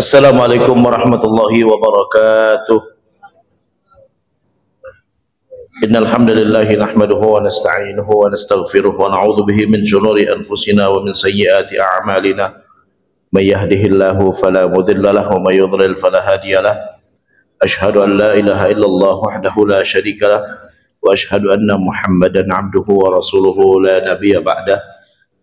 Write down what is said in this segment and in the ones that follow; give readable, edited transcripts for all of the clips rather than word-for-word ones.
Assalamualaikum warahmatullahi wabarakatuh. Innal hamdalillah nahmaduhu wa nasta'inuhu wa nastaghfiruh wa na'udzu bihi min shururi anfusina wa min sayyiati a'malina. May yahdihillahu fala mudilla lahu wa may yudlil fala hadiyalah. Ashhadu an la ilaha illallah wahdahu la syarika lah wa ashhadu anna Muhammadan 'abduhu wa rasuluhu la nabiyya ba'dah.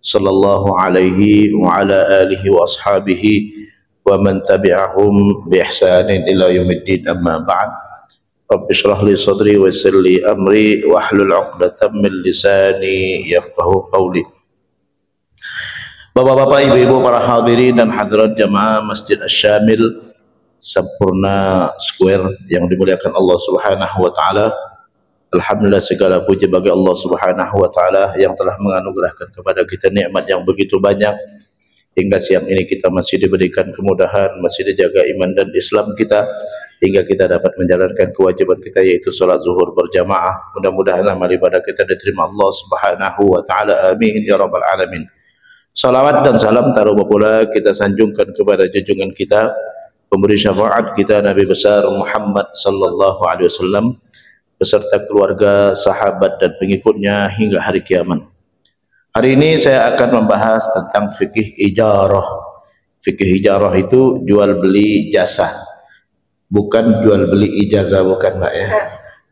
Sallallahu alaihi wa ala alihi wa ashabihi wa man tabi'ahum bi ihsanin ila yaumiddin, amma ba'd. Rabbi shrah li sadri wa yassir li amri wa hlul 'uqdatam min lisani yafqahu qawli. Bapak-bapak, ibu-ibu, para hadirin dan hadirat jamaah Masjid Asy-Syamil Sampurna Square yang dimuliakan Allah Subhanahu wa taala. Alhamdulillah, segala puji bagi Allah Subhanahu wa taala yang telah menganugerahkan kepada kita nikmat yang begitu banyak. Hingga siang ini kita masih diberikan kemudahan, masih dijaga iman dan Islam kita, hingga kita dapat menjalankan kewajiban kita, yaitu sholat zuhur berjamaah. Mudah-mudahan amal ibadah kita diterima Allah Subhanahu wa taala, amin ya rabbal alamin. Salawat dan salam taruh pula kita sanjungkan kepada junjungan kita, pemberi syafaat kita, Nabi besar Muhammad sallallahu alaihi wasallam, beserta keluarga, sahabat dan pengikutnya hingga hari kiamat. Hari ini saya akan membahas tentang fikih ijarah. Fikih ijarah itu jual beli jasa, bukan jual beli ijazah, bukan Mbak ya.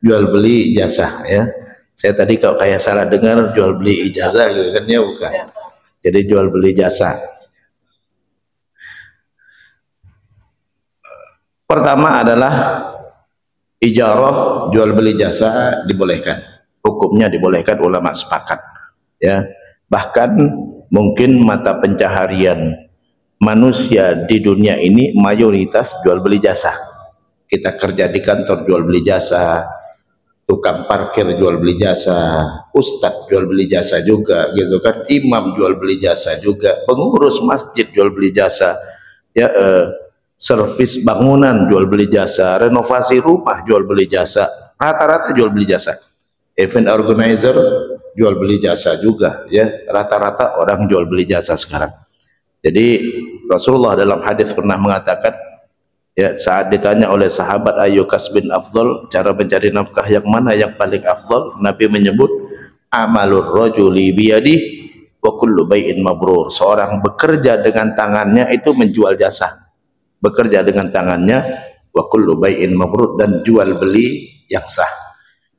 Jual beli jasa ya. Saya tadi kalau kayak salah dengar jual beli ijazah gitu kan ya, bukan. Jadi jual beli jasa. Pertama adalah ijarah, jual beli jasa dibolehkan. Hukumnya dibolehkan, ulama sepakat ya. Bahkan mungkin mata pencaharian manusia di dunia ini mayoritas jual beli jasa. Kita kerja di kantor jual beli jasa, tukang parkir jual beli jasa, ustadz jual beli jasa juga gitu kan, imam jual beli jasa juga, pengurus masjid jual beli jasa ya, servis bangunan jual beli jasa, renovasi rumah jual beli jasa, rata-rata jual beli jasa. Event organizer jual beli jasa juga ya, rata-rata orang jual beli jasa sekarang. Jadi Rasulullah dalam hadis pernah mengatakan ya, saat ditanya oleh sahabat ayu kasbin afdal, cara mencari nafkah yang mana yang paling afdal, Nabi menyebut amalur rajuli biyadih wa kullu bai'in mabrur. Seorang bekerja dengan tangannya itu menjual jasa, bekerja dengan tangannya, wa kullu bai'in mabrur, dan jual beli yang sah.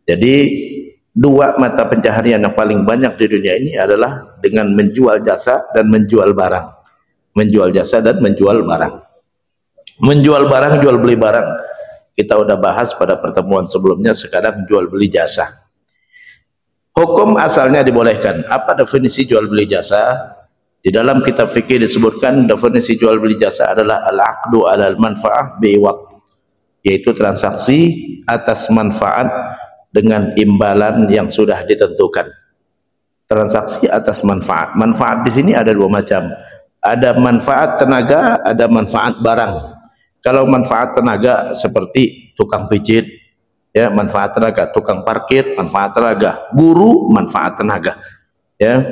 Jadi dua mata pencaharian yang paling banyak di dunia ini adalah dengan menjual jasa dan menjual barang. Menjual jasa dan menjual barang. Menjual barang, jual beli barang, kita udah bahas pada pertemuan sebelumnya. Sekarang jual beli jasa. Hukum asalnya dibolehkan. Apa definisi jual beli jasa? Di dalam kitab fikih disebutkan definisi jual beli jasa adalah al-aqdu alal manfa'ah bi'iwad, yaitu transaksi atas manfaat dengan imbalan yang sudah ditentukan. Transaksi atas manfaat. Manfaat di sini ada dua macam. Ada manfaat tenaga, ada manfaat barang. Kalau manfaat tenaga seperti tukang pijit, ya, manfaat tenaga, tukang parkir, manfaat tenaga, guru, manfaat tenaga, ya,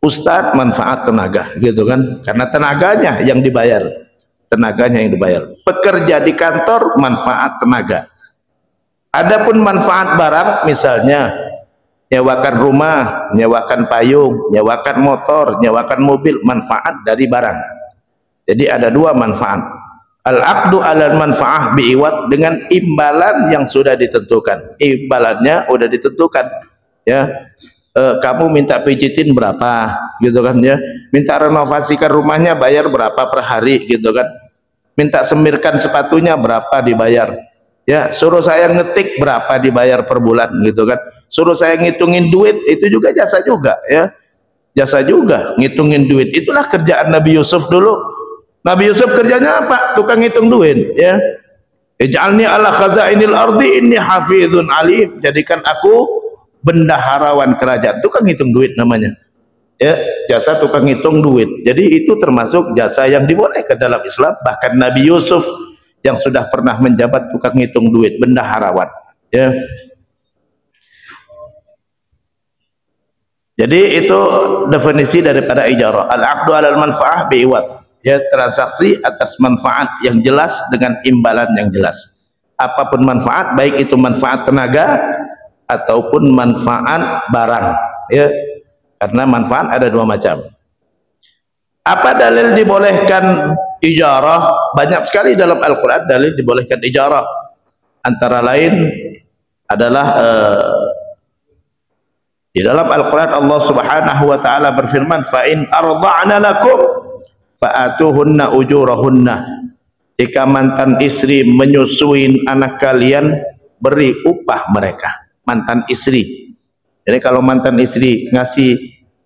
ustadz, manfaat tenaga, gitu kan? Karena tenaganya yang dibayar, tenaganya yang dibayar. Pekerja di kantor, manfaat tenaga. Adapun manfaat barang, misalnya nyewakan rumah, nyewakan payung, nyewakan motor, nyewakan mobil, manfaat dari barang. Jadi ada dua manfaat. Al-aqdu alal manfaah bi'iwad, dengan imbalan yang sudah ditentukan. Imbalannya udah ditentukan. Ya, kamu minta pijitin berapa, gitu kan ya? Minta renovasikan rumahnya, bayar berapa per hari, gitu kan? Minta semirkan sepatunya, berapa dibayar? Ya, suruh saya ngetik berapa dibayar per bulan, gitu kan? Suruh saya ngitungin duit, itu juga jasa juga ya. Jasa juga, ngitungin duit. Itulah kerjaan Nabi Yusuf dulu. Nabi Yusuf kerjanya apa? Tukang ngitung duit ya. Ij'alni ala khazainil ardi inni hafizun alim. Jadikan aku bendaharawan kerajaan. Tukang ngitung duit namanya. Ya, jasa tukang ngitung duit. Jadi itu termasuk jasa yang dibolehkan dalam Islam. Bahkan Nabi Yusuf yang sudah pernah menjabat tukang ngitung duit, bendaharawan ya. Jadi itu definisi daripada ijarah. Al-aqdu alal manfaah bi'iwad. ya, transaksi atas manfaat yang jelas dengan imbalan yang jelas. Apapun manfaat, baik itu manfaat tenaga ataupun manfaat barang, ya, karena manfaat ada dua macam. Apa dalil dibolehkan ijarah? Banyak sekali dalam Al-Quran dalil dibolehkan ijarah. Antara lain adalah di dalam Al-Quran Allah Subhanahu wa taala berfirman, fa in arda'na lakum fa'atuhunna ujurahunna. Jika mantan istri menyusuin anak kalian, beri upah mereka. Mantan istri. Jadi kalau mantan istri ngasih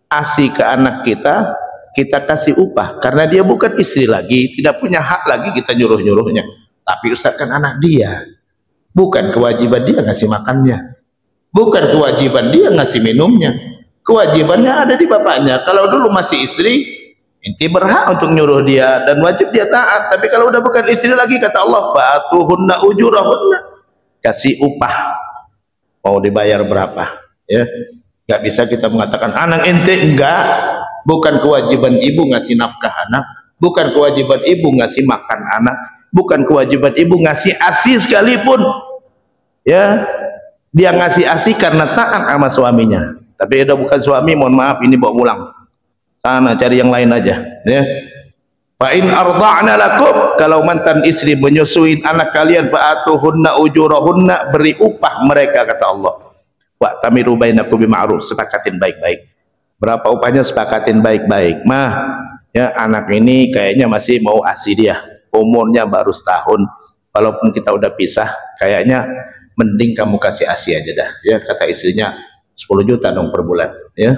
ASI ke anak kita, kita kasih upah karena dia bukan istri lagi, tidak punya hak lagi kita nyuruh-nyuruhnya. Tapi Ustaz kan anak dia. Bukan kewajiban dia ngasih makannya. Bukan kewajiban dia ngasih minumnya. Kewajibannya ada di bapaknya. Kalau dulu masih istri, inti berhak untuk nyuruh dia dan wajib dia taat. Tapi kalau udah bukan istri lagi, kata Allah, fa'atuhunna ujurahunna, kasih upah. Mau dibayar berapa? Ya, nggak bisa kita mengatakan anak ente, enggak. Bukan kewajiban ibu ngasih nafkah anak, bukan kewajiban ibu ngasih makan anak, bukan kewajiban ibu ngasih ASI sekalipun. Ya, dia ngasih ASI karena taat sama suaminya. Tapi udah bukan suami, mohon maaf, ini bawa pulang. Sana cari yang lain aja, ya. Fa in arda'na lakum, kalau mantan istri menyusuin anak kalian, fa'atuhunna ujurahunna, beri upah mereka, kata Allah. Wa tamiru bainakum bima'ruf, sepakatin baik-baik. Berapa upahnya? Sepakatin baik-baik. Mah, ya, anak ini kayaknya masih mau ASI dia, umurnya baru setahun. Walaupun kita udah pisah, kayaknya mending kamu kasih ASI aja dah, ya, kata istrinya. 10 juta dong per bulan, ya.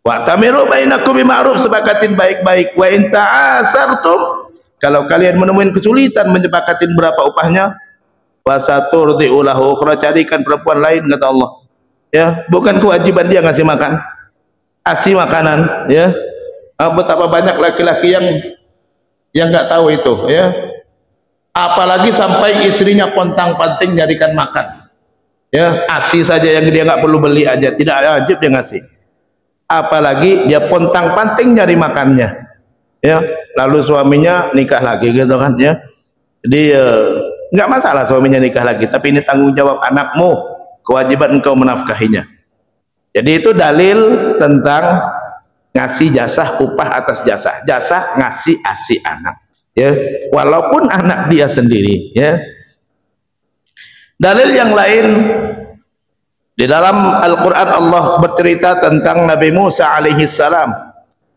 Wa tamiru bainakum bima'ruf, sepakatin baik-baik. Wa in ta'asartum, kalau kalian menemukan kesulitan menyepakatin berapa upahnya, fasaturdi'u lahu ukhra, carikan perempuan lain, kata Allah. Ya, bukan kewajiban dia ngasih makan, ASI makanan, ya. Betapa banyak laki-laki yang nggak tahu itu, ya. Apalagi sampai istrinya pontang-panting nyarikan makan, ya, ASI saja yang dia nggak perlu beli aja, tidak wajib dia ngasih. Apalagi dia pontang-panting nyari makannya, ya, lalu suaminya nikah lagi, gitu kan, ya. Jadi nggak masalah suaminya nikah lagi, tapi ini tanggung jawab anakmu, kewajiban engkau menafkahinya. Jadi itu dalil tentang ngasih jasa, upah atas jasa. Jasa ngasih ASI anak, ya, walaupun anak dia sendiri, ya. Dalil yang lain, di dalam Al-Quran Allah bercerita tentang Nabi Musa alaihi salam.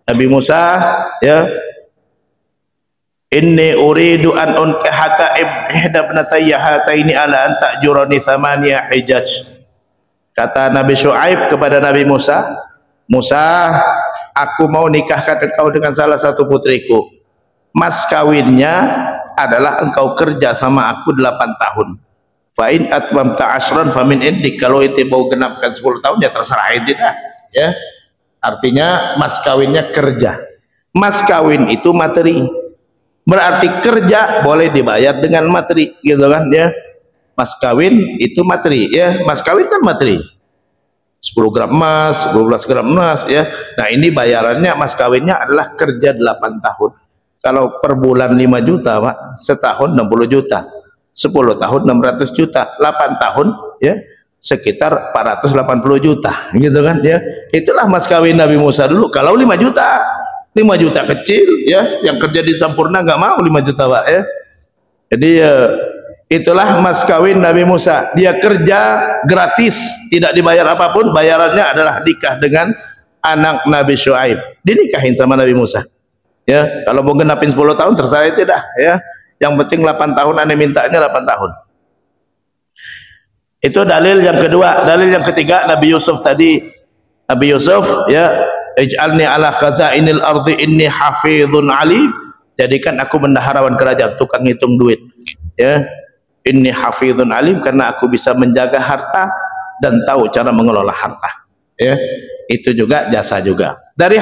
Nabi Musa, ya, inni uridu an unkihaka ihda ibnatayya hataini ala an ta'jurani thamaniya hijaj. Kata Nabi Syuaib kepada Nabi Musa, Musa, aku mau nikahkan engkau dengan salah satu putriku. Mas kawinnya adalah engkau kerja sama aku 8 tahun. Fa'in atmamta ashran famin indik, kalau itu mau genapkan 10 tahun ya terserah ente dah, ya. Artinya mas kawinnya kerja. Mas kawin itu materi, berarti kerja boleh dibayar dengan materi, gitu kan, ya. Mas kawin itu materi, ya. Mas kawin kan materi, 10 gram emas, 12 gram emas, ya. Nah, ini bayarannya mas kawinnya adalah kerja 8 tahun. Kalau per bulan 5 juta, Pak, setahun 60 juta. 10 tahun 600 juta, 8 tahun, ya, sekitar 480 juta, gitu kan, ya. Itulah mas kawin Nabi Musa dulu. Kalau 5 juta, 5 juta kecil, ya, yang kerja di Sampurna nggak mau 5 juta, Pak, ya. Jadi itulah mas kawin Nabi Musa. Dia kerja gratis, tidak dibayar apapun. Bayarannya adalah nikah dengan anak Nabi Syuaib, dinikahin sama Nabi Musa, ya. Kalau mau genapin 10 tahun terserah itu dah, ya. Yang penting 8 tahun, aneh mintanya 8 tahun. Itu dalil yang kedua. Dalil yang ketiga, Nabi Yusuf tadi. Nabi Yusuf, ya, ij'alni ala khazainil ardi inni hafizun alim. Jadikan aku bendaharawan kerajaan, tukang hitung duit, ya. Inni hafizun alim, karena aku bisa menjaga harta dan tahu cara mengelola harta, ya. Itu juga jasa juga. Dari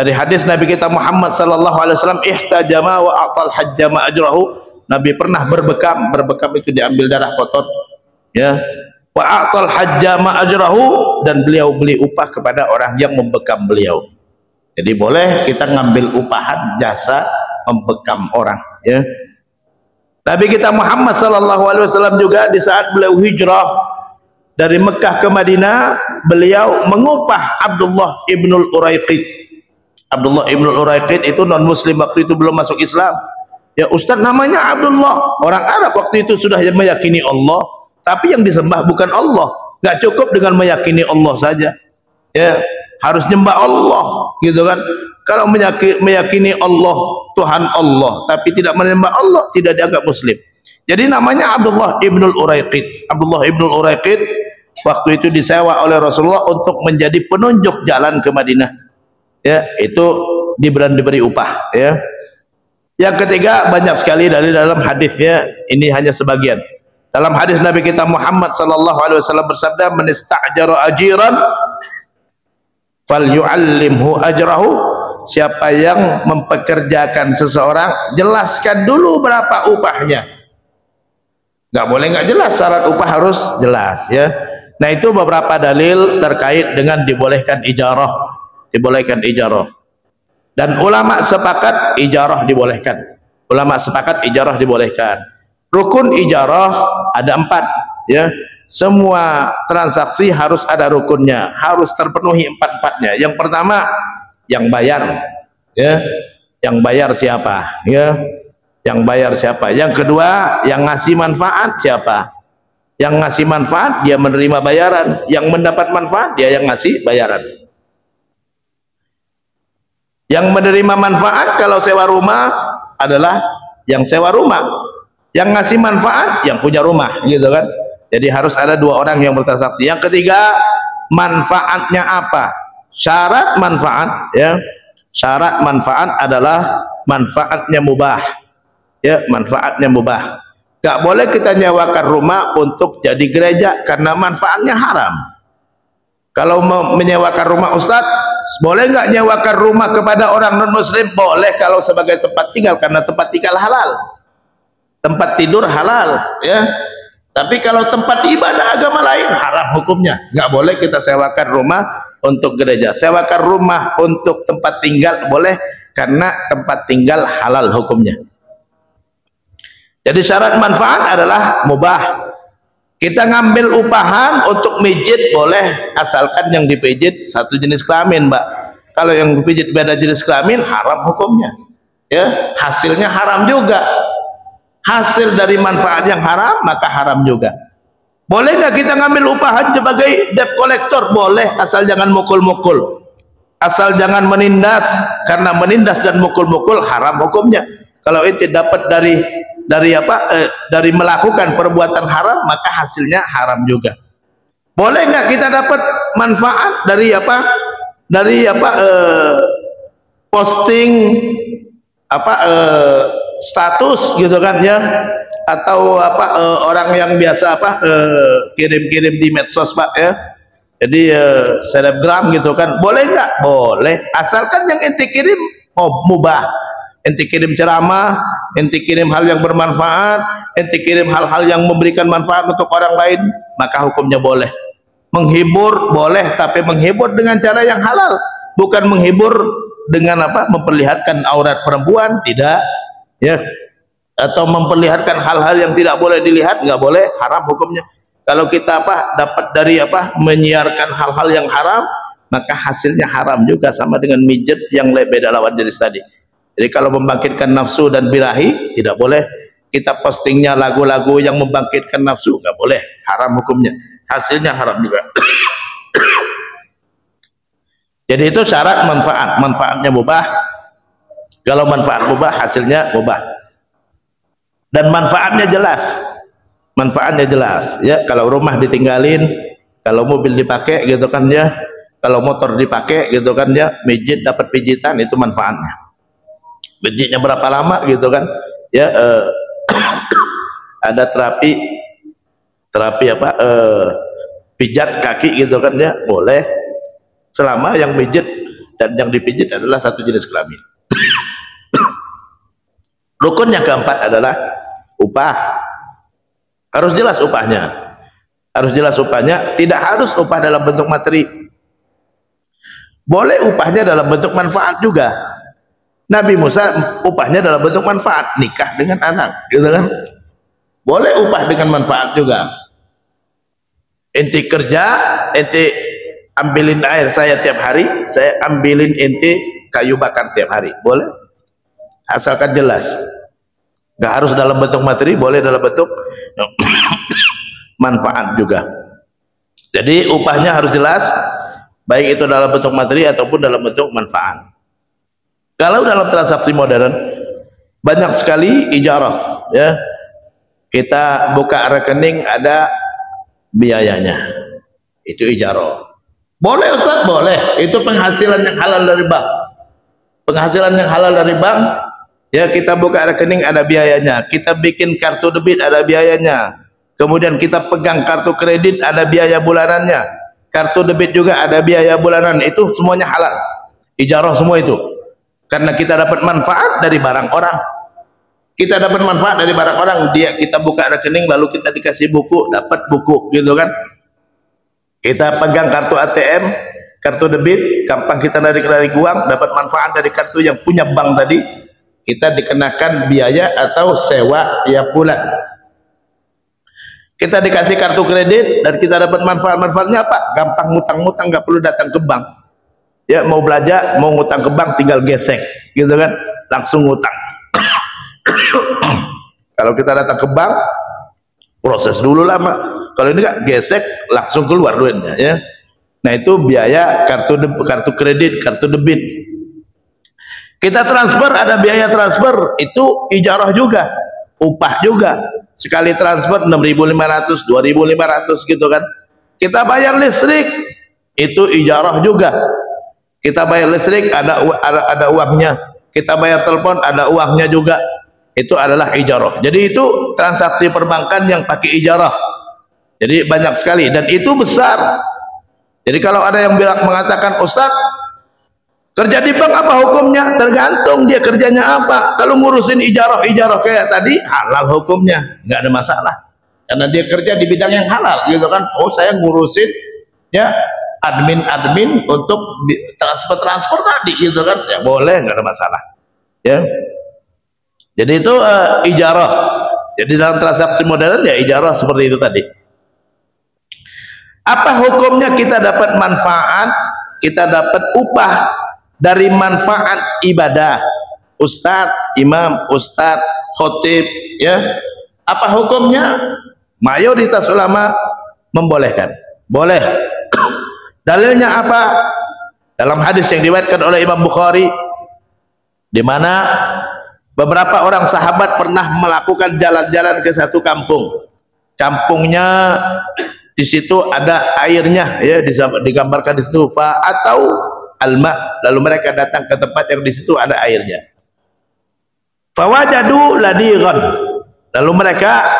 hadis Nabi kita Muhammad sallallahu alaihi wasallam, ihtajama wa atal hajjama ajrahu. Nabi pernah berbekam itu diambil darah kotor, ya. Wa atal hajjama ajrahu, dan beliau beli upah kepada orang yang membekam beliau. Jadi boleh kita ngambil upahan jasa membekam orang, ya. Nabi kita Muhammad sallallahu alaihi wasallam juga di saat beliau hijrah dari Mekah ke Madinah, beliau mengupah Abdullah ibnul Uraiqid. Abdullah ibnul Uraiqid itu non muslim waktu itu, belum masuk Islam. Ya, Ustaz namanya Abdullah, orang Arab waktu itu sudah meyakini Allah, tapi yang disembah bukan Allah. Gak cukup dengan meyakini Allah saja, ya, harus nyembah Allah, gitu kan. Kalau meyakini Allah, Tuhan Allah, tapi tidak menyembah Allah, tidak dianggap muslim. Jadi namanya Abdullah ibnul Uraiqid. Abdullah ibnul Uraiqid waktu itu disewa oleh Rasulullah untuk menjadi penunjuk jalan ke Madinah, ya, itu diberi upah, ya. Yang ketiga, banyak sekali dari dalam hadisnya, ini hanya sebagian. Dalam hadis Nabi kita Muhammad sallallahu alaihi wasallam bersabda, "Man ista'jara ajiran falyu'allimhu ajrahu." Siapa yang mempekerjakan seseorang, jelaskan dulu berapa upahnya. Nggak boleh nggak jelas, syarat upah harus jelas, ya. Nah, itu beberapa dalil terkait dengan dibolehkan ijarah, dibolehkan ijarah. Dan ulama sepakat ijarah dibolehkan. Ulama sepakat ijarah dibolehkan. Rukun ijarah ada 4, ya. Semua transaksi harus ada rukunnya, harus terpenuhi 4-4-nya. Yang pertama, yang bayar, ya. Yang bayar siapa, ya? Yang bayar siapa? Yang kedua, yang ngasih manfaat siapa? Yang ngasih manfaat dia menerima bayaran, yang mendapat manfaat dia yang ngasih bayaran. Yang menerima manfaat kalau sewa rumah adalah yang sewa rumah, yang ngasih manfaat yang punya rumah, gitu kan. Jadi harus ada 2 orang yang bertransaksi. Yang ketiga, manfaatnya apa? Syarat manfaat, ya. Syarat manfaat adalah manfaatnya mubah, ya, manfaatnya mubah. Gak boleh kita nyewakan rumah untuk jadi gereja karena manfaatnya haram. Kalau menyewakan rumah, Ustaz, boleh nggak nyewakan rumah kepada orang non muslim? Boleh kalau sebagai tempat tinggal, karena tempat tinggal halal, tempat tidur halal, ya. Tapi kalau tempat ibadah agama lain, haram hukumnya. Nggak boleh kita sewakan rumah untuk gereja. Sewakan rumah untuk tempat tinggal boleh, karena tempat tinggal halal hukumnya. Jadi syarat manfaat adalah mubah. Kita ngambil upahan untuk mijit boleh, asalkan yang dipijit satu jenis kelamin, Mbak. Kalau yang dipijit beda jenis kelamin, haram hukumnya, ya. Hasilnya haram juga. Hasil dari manfaat yang haram, maka haram juga. Boleh nggak kita ngambil upahan sebagai debt collector? Boleh, asal jangan mukul-mukul, asal jangan menindas, karena menindas dan mukul-mukul haram hukumnya. Kalau itu dapat dari melakukan perbuatan haram, maka hasilnya haram juga. Boleh nggak kita dapat manfaat dari posting status, gitu kan, ya, atau orang yang biasa kirim-kirim di medsos, Pak, ya. Jadi selebgram, gitu kan, boleh nggak? Boleh, asalkan yang ente kirim mubah. Ente kirim ceramah, ente kirim hal yang bermanfaat, ente kirim hal-hal yang memberikan manfaat untuk orang lain, maka hukumnya boleh. Menghibur boleh, tapi menghibur dengan cara yang halal, bukan menghibur dengan memperlihatkan aurat perempuan, tidak, ya, atau memperlihatkan hal-hal yang tidak boleh dilihat, nggak boleh, haram hukumnya. Kalau kita dapat dari menyiarkan hal-hal yang haram, maka hasilnya haram juga, sama dengan mijet yang beda lawan jenis tadi. Jadi kalau membangkitkan nafsu dan birahi, tidak boleh. Kita postingnya lagu-lagu yang membangkitkan nafsu, nggak boleh, haram hukumnya, hasilnya haram juga. Jadi itu syarat manfaat, manfaatnya mubah. Kalau manfaat mubah, hasilnya mubah, dan manfaatnya jelas, manfaatnya jelas, ya. Kalau rumah ditinggalin, kalau mobil dipakai, gitu kan, ya, kalau motor dipakai, gitu kan, ya, mijit dapat pijitan, itu manfaatnya. Mijitnya berapa lama, gitu kan, ya. Ada terapi pijat kaki, gitu kan, ya, boleh, selama yang mijit dan yang dipijit adalah satu jenis kelamin. Rukun yang keempat adalah upah. Harus jelas upahnya, harus jelas upahnya. Tidak harus upah dalam bentuk materi. Boleh upahnya dalam bentuk manfaat juga. Nabi Musa upahnya dalam bentuk manfaat, nikah dengan anak, gitu kan? Boleh upah dengan manfaat juga. Ente kerja, ente ambilin air saya tiap hari, saya ambilin ente kayu bakar tiap hari, boleh? Asalkan jelas. Gak harus dalam bentuk materi, boleh dalam bentuk manfaat juga. Jadi upahnya harus jelas, baik itu dalam bentuk materi ataupun dalam bentuk manfaat. Kalau dalam transaksi modern banyak sekali ijarah, ya. Kita buka rekening ada biayanya, itu ijarah. Boleh Ustaz, boleh. Itu penghasilan yang halal dari bank. Penghasilan yang halal dari bank, ya, kita buka rekening ada biayanya. Kita bikin kartu debit ada biayanya. Kemudian kita pegang kartu kredit ada biaya bulanannya. Kartu debit juga ada biaya bulanan. Itu semuanya halal. Ijarah semua itu. Karena kita dapat manfaat dari barang orang. Kita dapat manfaat dari barang orang. Kita buka rekening lalu kita dikasih buku, dapat buku, gitu kan? Kita pegang kartu ATM, kartu debit, gampang kita narik uang, dapat manfaat dari kartu yang punya bank tadi. Kita dikenakan biaya atau sewa tiap bulan. Kita dikasih kartu kredit dan kita dapat manfaatnya apa? Gampang ngutang-ngutang, nggak perlu datang ke bank. Ya, mau belajar, mau ngutang ke bank tinggal gesek, gitu kan? Langsung ngutang. Kalau kita datang ke bank, proses dulu lama. Kalau ini kan gesek, langsung keluar duitnya, ya. Nah, itu biaya kartu kredit, kartu debit. Kita transfer, ada biaya transfer, itu ijarah juga, upah juga. Sekali transfer 6.500, 2.500, gitu kan. Kita bayar listrik, itu ijarah juga. Kita bayar listrik ada uangnya. Kita bayar telepon ada uangnya juga. Itu adalah ijarah. Jadi itu transaksi perbankan yang pakai ijarah. Jadi banyak sekali dan itu besar. Jadi kalau ada yang mengatakan, Ustaz, kerja di bank apa hukumnya? Tergantung dia kerjanya apa. Kalau ngurusin ijarah kayak tadi, halal hukumnya, nggak ada masalah. Karena dia kerja di bidang yang halal, gitu kan? Oh, saya ngurusin, ya, admin untuk transfer tadi, gitu kan? Ya boleh, nggak ada masalah, ya. Jadi itu ijarah. Jadi dalam transaksi modern ya ijarah seperti itu tadi. Apa hukumnya? Kita dapat manfaat, kita dapat upah dari manfaat ibadah. Ustadz, imam, ustadz, khotib, ya. Apa hukumnya? Mayoritas ulama membolehkan. Boleh. Dalilnya apa? Dalam hadis yang diriwayatkan oleh Imam Bukhari, di mana beberapa orang sahabat pernah melakukan jalan-jalan ke satu kampung. Kampungnya di situ ada airnya, ya, digambarkan di situ fa atau alma. Lalu mereka datang ke tempat yang di situ ada airnya. Fawajadu ladiran. Lalu mereka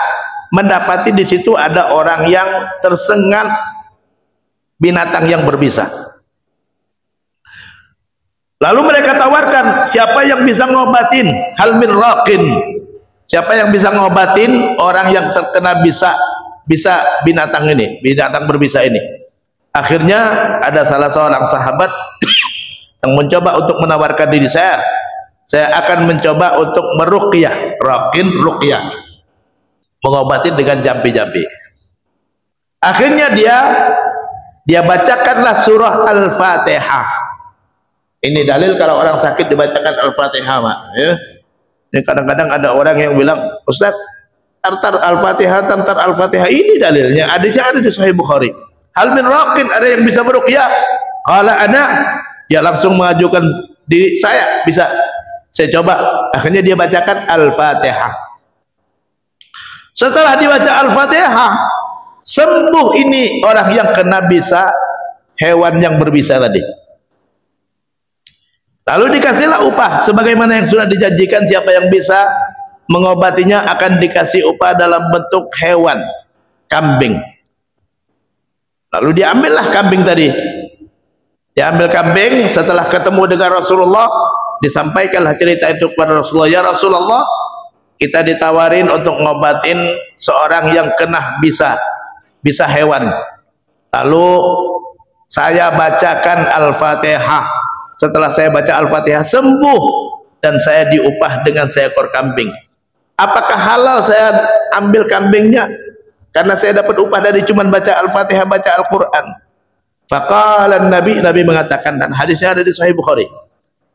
mendapati di situ ada orang yang tersengat binatang yang berbisa. Lalu mereka tawarkan, siapa yang bisa ngobatin? Hal min raqin. Siapa yang bisa ngobatin orang yang terkena bisa binatang ini, binatang berbisa ini? Akhirnya ada salah seorang sahabat yang mencoba untuk menawarkan diri, saya akan mencoba untuk meruqyah. Raqin, ruqyah, mengobati dengan jampi-jampi. Akhirnya dia bacakanlah surah Al-Fatihah. Ini dalil kalau orang sakit dibacakan Al-Fatihah, Pak, ya. Kadang-kadang ada orang yang bilang, Ustaz, tartar Al-Fatihah, ini dalilnya ada di Sahih Bukhari. Hal min raqin, ada yang bisa meruqyah? Qala ana. Dia langsung mengajukan diri, saya bisa, saya coba. Akhirnya dia bacakan Al-Fatihah. Setelah dibaca Al-Fatihah, sembuh ini orang yang kena bisa hewan yang berbisa tadi. Lalu dikasihlah upah sebagaimana yang sudah dijanjikan. Siapa yang bisa mengobatinya akan dikasih upah dalam bentuk hewan, kambing. Lalu diambillah kambing tadi. Diambil kambing. Setelah ketemu dengan Rasulullah, disampaikanlah cerita itu kepada Rasulullah. Ya Rasulullah, kita ditawarin untuk ngobatin seorang yang kena bisa hewan. Lalu saya bacakan Al-Fatihah, setelah saya baca Al-Fatihah sembuh dan saya diupah dengan seekor kambing, apakah halal saya ambil kambingnya karena saya dapat upah dari cuman baca Al-Fatihah, baca Al-Quran? Faqala Nabi mengatakan, dan hadisnya ada di Sahih Bukhari,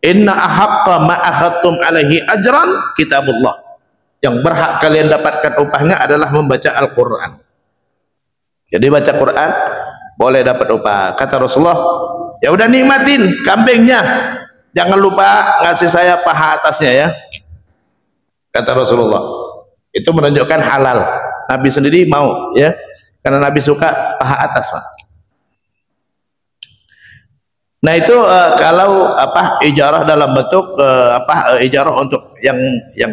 inna ahaqqa ma akhadtum alaihi ajran kitabullah, yang berhak kalian dapatkan upahnya adalah membaca Al-Quran. Jadi baca Quran boleh dapat upah. Kata Rasulullah, ya udah nikmatin kambingnya, jangan lupa ngasih saya paha atasnya ya. Kata Rasulullah, itu menunjukkan halal. Nabi sendiri mau ya, karena Nabi suka paha atas, Pak. Nah itu kalau ijarah dalam bentuk ijarah untuk yang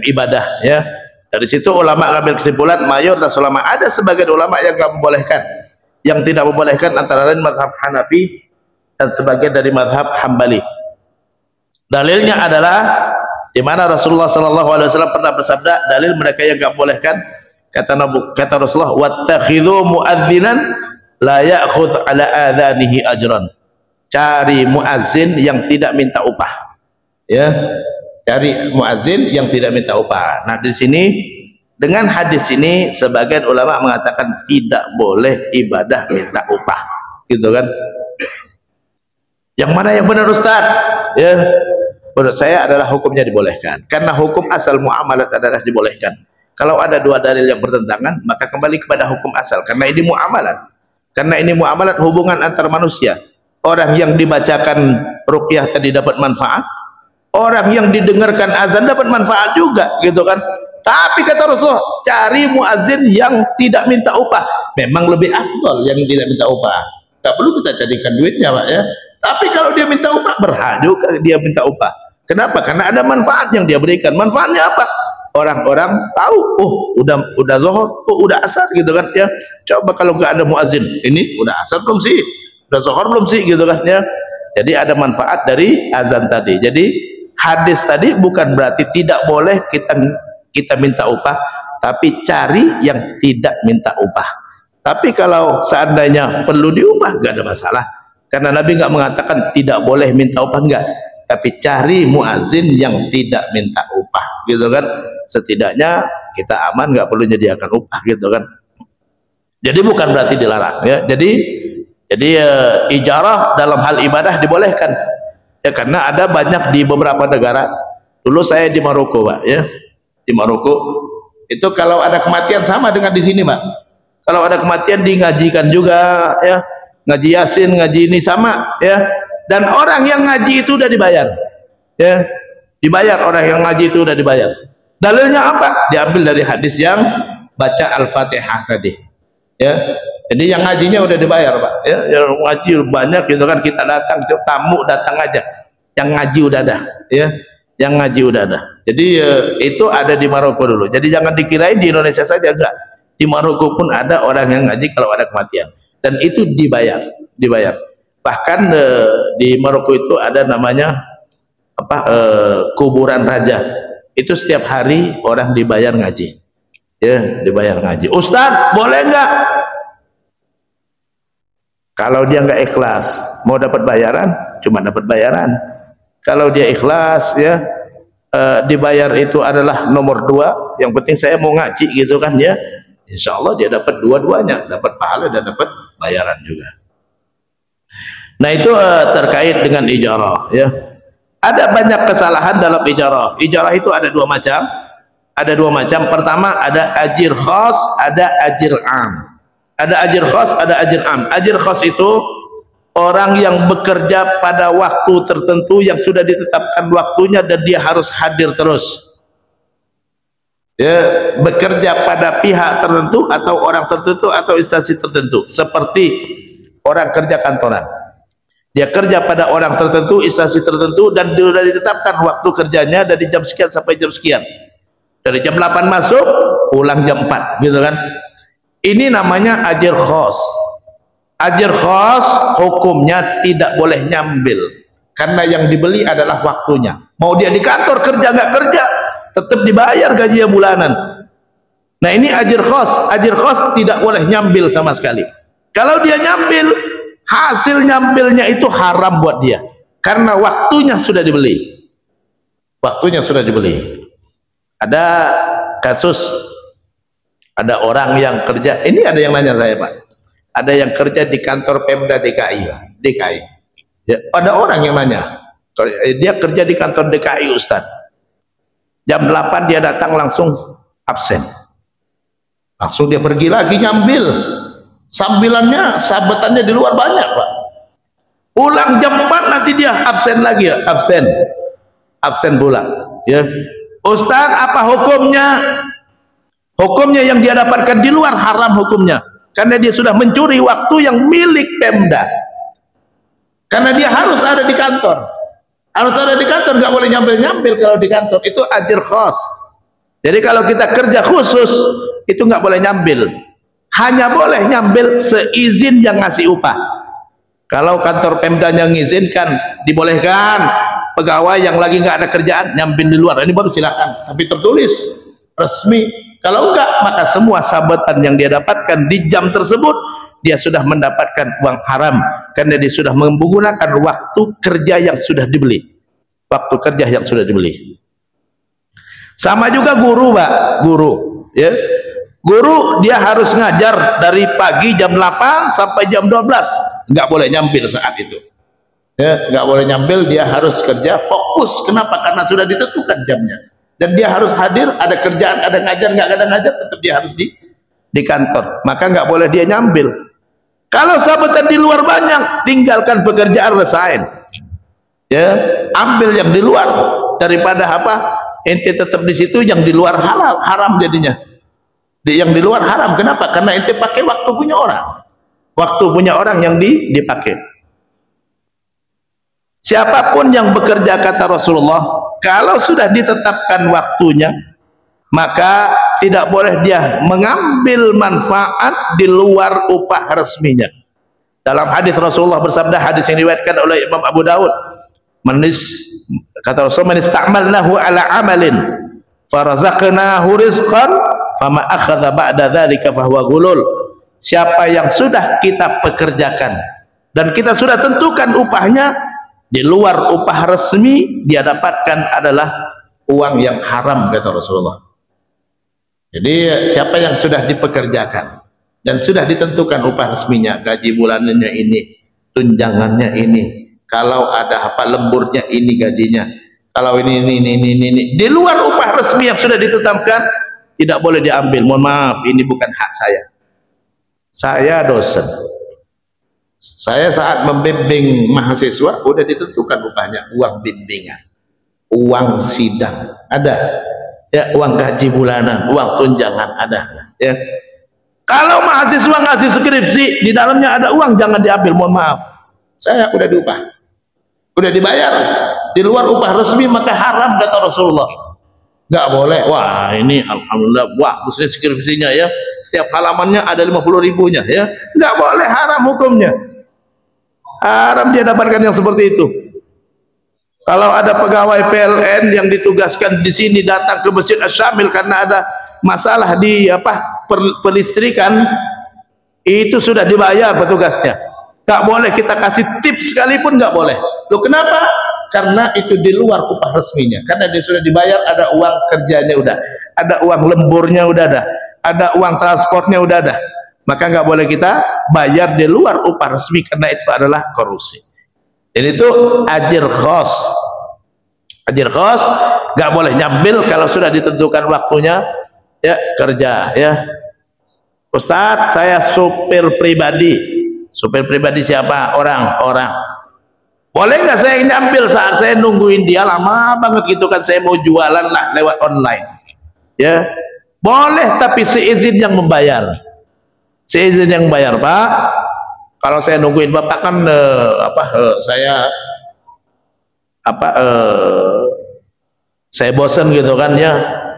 ibadah ya. Dari situ ulama ngambil kesimpulan, mayoritas ulama, ada sebagian ulama yang nggak membolehkan, yang tidak membolehkan antara lain mazhab Hanafi dan sebagian dari mazhab Hambali. Dalilnya adalah di mana Rasulullah SAW pernah bersabda, dalil mereka yang nggak bolehkan, kata Rasulullah, wattakhidhu muadzinan la ya'khudh ala adhanihi ajran. Cari muazzin yang tidak minta upah ya, cari muazzin yang tidak minta upah. Nah di sini dengan hadis ini sebagian ulama mengatakan tidak boleh ibadah minta upah, gitu kan. Yang mana yang benar Ustaz? Ya, menurut saya adalah hukumnya dibolehkan, karena hukum asal muamalat adalah dibolehkan. Kalau ada dua dalil yang bertentangan, maka kembali kepada hukum asal, karena ini muamalat, hubungan antar manusia. Orang yang dibacakan ruqyah tadi dapat manfaat, orang yang didengarkan azan dapat manfaat juga, gitu kan. Tapi kata Rasulullah, cari muazzin yang tidak minta upah. Memang lebih afdal yang tidak minta upah, tak perlu kita jadikan duitnya, Pak ya. Tapi kalau dia minta upah, berhak juga dia minta upah. Kenapa? Karena ada manfaat yang dia berikan. Manfaatnya apa? Orang-orang tahu, udah zuhur, udah asar, gitu kan ya. Coba kalau nggak ada muazzin, ini udah asar belum sih? Udah zuhur belum sih, gitu kan ya. Jadi ada manfaat dari azan tadi. Jadi hadis tadi bukan berarti tidak boleh kita minta upah, tapi cari yang tidak minta upah. Tapi kalau seandainya perlu diupah, nggak ada masalah, karena Nabi nggak mengatakan tidak boleh minta upah, enggak, tapi cari muazin yang tidak minta upah, gitu kan. Setidaknya kita aman, nggak perlu menyediakan upah, gitu kan. Jadi bukan berarti dilarang ya. Jadi ijarah dalam hal ibadah dibolehkan ya, karena ada banyak di beberapa negara. Dulu saya di Maroko, Pak ya, di Maroko itu kalau ada kematian sama dengan di sini, Pak. Kalau ada kematian ngajikan juga ya, ngaji Yasin, ngaji ini sama ya, dan orang yang ngaji itu udah dibayar ya, dibayar. Orang yang ngaji itu udah dibayar. Dalilnya apa? Diambil dari hadis yang baca Al-Fatihah tadi ya. Jadi yang ngajinya udah dibayar, Pak ya. Yang ngaji banyak, gitu kan, kita datang, tamu datang aja, yang ngaji udah ada ya, yang ngaji udah ada. Jadi itu ada di Maroko dulu. Jadi jangan dikirain di Indonesia saja, enggak. Di Maroko pun ada orang yang ngaji kalau ada kematian, dan itu dibayar. Bahkan di Maroko itu ada namanya kuburan raja. Itu setiap hari orang dibayar ngaji ya, dibayar ngaji. Ustaz, boleh enggak? Kalau dia nggak ikhlas, mau dapat bayaran, cuma dapat bayaran. Kalau dia ikhlas ya, dibayar itu adalah nomor dua. Yang penting saya mau ngaji, gitu kan ya. Insya Allah dia dapat dua-duanya, dapat pahala dan dapat bayaran juga. Nah itu terkait dengan ijarah ya. Ada banyak kesalahan dalam ijarah. Ijarah itu ada dua macam. Pertama ada ajir khas, ada ajir am. Ada ajir khas, ada ajir am. Ajir khas itu orang yang bekerja pada waktu tertentu yang sudah ditetapkan waktunya dan dia harus hadir terus ya, bekerja pada pihak tertentu atau orang tertentu atau instansi tertentu. Seperti orang kerja kantoran, dia kerja pada orang tertentu, instansi tertentu, dan sudah ditetapkan waktu kerjanya dari jam sekian sampai jam sekian, dari jam 8 masuk pulang jam 4, gitu kan. Ini namanya ajir khas. Ajir khas hukumnya tidak boleh nyambil, karena yang dibeli adalah waktunya. Mau dia di kantor kerja nggak kerja, tetap dibayar gajinya bulanan. Nah ini ajir khas. Ajir khas tidak boleh nyambil sama sekali. Kalau dia nyambil, hasil nyambilnya itu haram buat dia karena waktunya sudah dibeli. Waktunya sudah dibeli. Ada kasus, ada orang yang kerja, ini ada yang nanya saya Pak, ada yang kerja di kantor Pemda DKI. Ya, ada orang yang nanya, dia kerja di kantor DKI Ustaz, jam 8 dia datang langsung absen, langsung dia pergi lagi nyambil, sambilannya sabetannya di luar banyak Pak, pulang jam 4 nanti dia absen lagi ya, absen pulang ya. Ustaz, apa hukumnya? Hukumnya yang dia dapatkan di luar haram hukumnya, karena dia sudah mencuri waktu yang milik Pemda, karena dia harus ada di kantor, nggak boleh nyambil kalau di kantor, itu ajir khos. Jadi kalau kita kerja khusus itu nggak boleh nyambil, hanya boleh nyambil seizin yang ngasih upah. Kalau kantor Pemdanya mengizinkan, dibolehkan. Pegawai yang lagi nggak ada kerjaan nyambil di luar, ini baru silakan, tapi tertulis resmi. Kalau enggak, maka semua sabetan yang dia dapatkan di jam tersebut dia sudah mendapatkan uang haram, karena dia sudah menggunakan waktu kerja yang sudah dibeli. Sama juga guru Pak, ya, guru dia harus ngajar dari pagi jam 8 sampai jam 12, nggak boleh nyambil saat itu. Ya, nggak boleh nyambil, dia harus kerja fokus. Kenapa? Karena sudah ditentukan jamnya, dan dia harus hadir, ada kerjaan, ada ngajar, nggak ada ngajar, tetap dia harus di kantor, maka nggak boleh dia nyambil. Kalau sabetan di luar banyak, tinggalkan pekerjaan, resign ya, ambil yang di luar, daripada apa ente tetap di situ, yang di luar haram jadinya. Yang di luar haram, kenapa? Karena ente pakai waktu punya orang yang dipakai. Siapapun yang bekerja, kata Rasulullah, kalau sudah ditetapkan waktunya, maka tidak boleh dia mengambil manfaat di luar upah resminya. Dalam hadis Rasulullah bersabda, hadis yang diriwayatkan oleh Imam Abu Dawud, kata Rasulullah, man ista'malnahu ala amalin farazaqnahu rizqan fama akhadha ba'da dzalika fahuwa ghulul. Siapa yang sudah kita pekerjakan dan kita sudah tentukan upahnya, di luar upah resmi dia dapatkan adalah uang yang haram, kata Rasulullah. Jadi siapa yang sudah dipekerjakan dan sudah ditentukan upah resminya, gaji bulanannya ini, tunjangannya ini, kalau ada apa lemburnya ini gajinya, kalau ini, di luar upah resmi yang sudah ditetapkan, tidak boleh diambil. Mohon maaf, ini bukan hak saya dosen. Saya saat membimbing mahasiswa udah ditentukan upahnya, uang bimbingan, uang sidang ada ya, uang gaji bulanan, uang tunjangan ada ya. Kalau mahasiswa ngasih skripsi di dalamnya ada uang, jangan diambil. Mohon maaf, saya udah diupah, udah dibayar di luar upah resmi, maka haram, kata Rasulullah. Nggak boleh. Wah, ini alhamdulillah bagus skripsinya ya, setiap halamannya ada 50.000-nya ya, nggak boleh, haram hukumnya. Haram dia dapatkan yang seperti itu. Kalau ada pegawai PLN yang ditugaskan di sini datang ke Masjid Asy-Syamil karena ada masalah di pelistrikan, itu sudah dibayar petugasnya. Nggak boleh kita kasih tips sekalipun, nggak boleh. Loh, kenapa? Karena itu di luar upah resminya. Karena dia sudah dibayar, ada uang kerjanya udah, ada uang lemburnya udah ada uang transportnya udah ada. Maka nggak boleh kita bayar di luar upah resmi, karena itu adalah korupsi. Dan itu ajir khos. Ajir khos nggak boleh nyambil kalau sudah ditentukan waktunya ya kerja ya. Ustadz, saya supir pribadi. Supir pribadi siapa? Orang. Boleh nggak saya nyambil saat saya nungguin dia lama banget gitu kan, saya mau jualan lah lewat online ya, boleh, tapi seizin yang membayar. Seizin yang bayar, Pak. Kalau saya nungguin Bapak kan saya bosen gitu kan ya.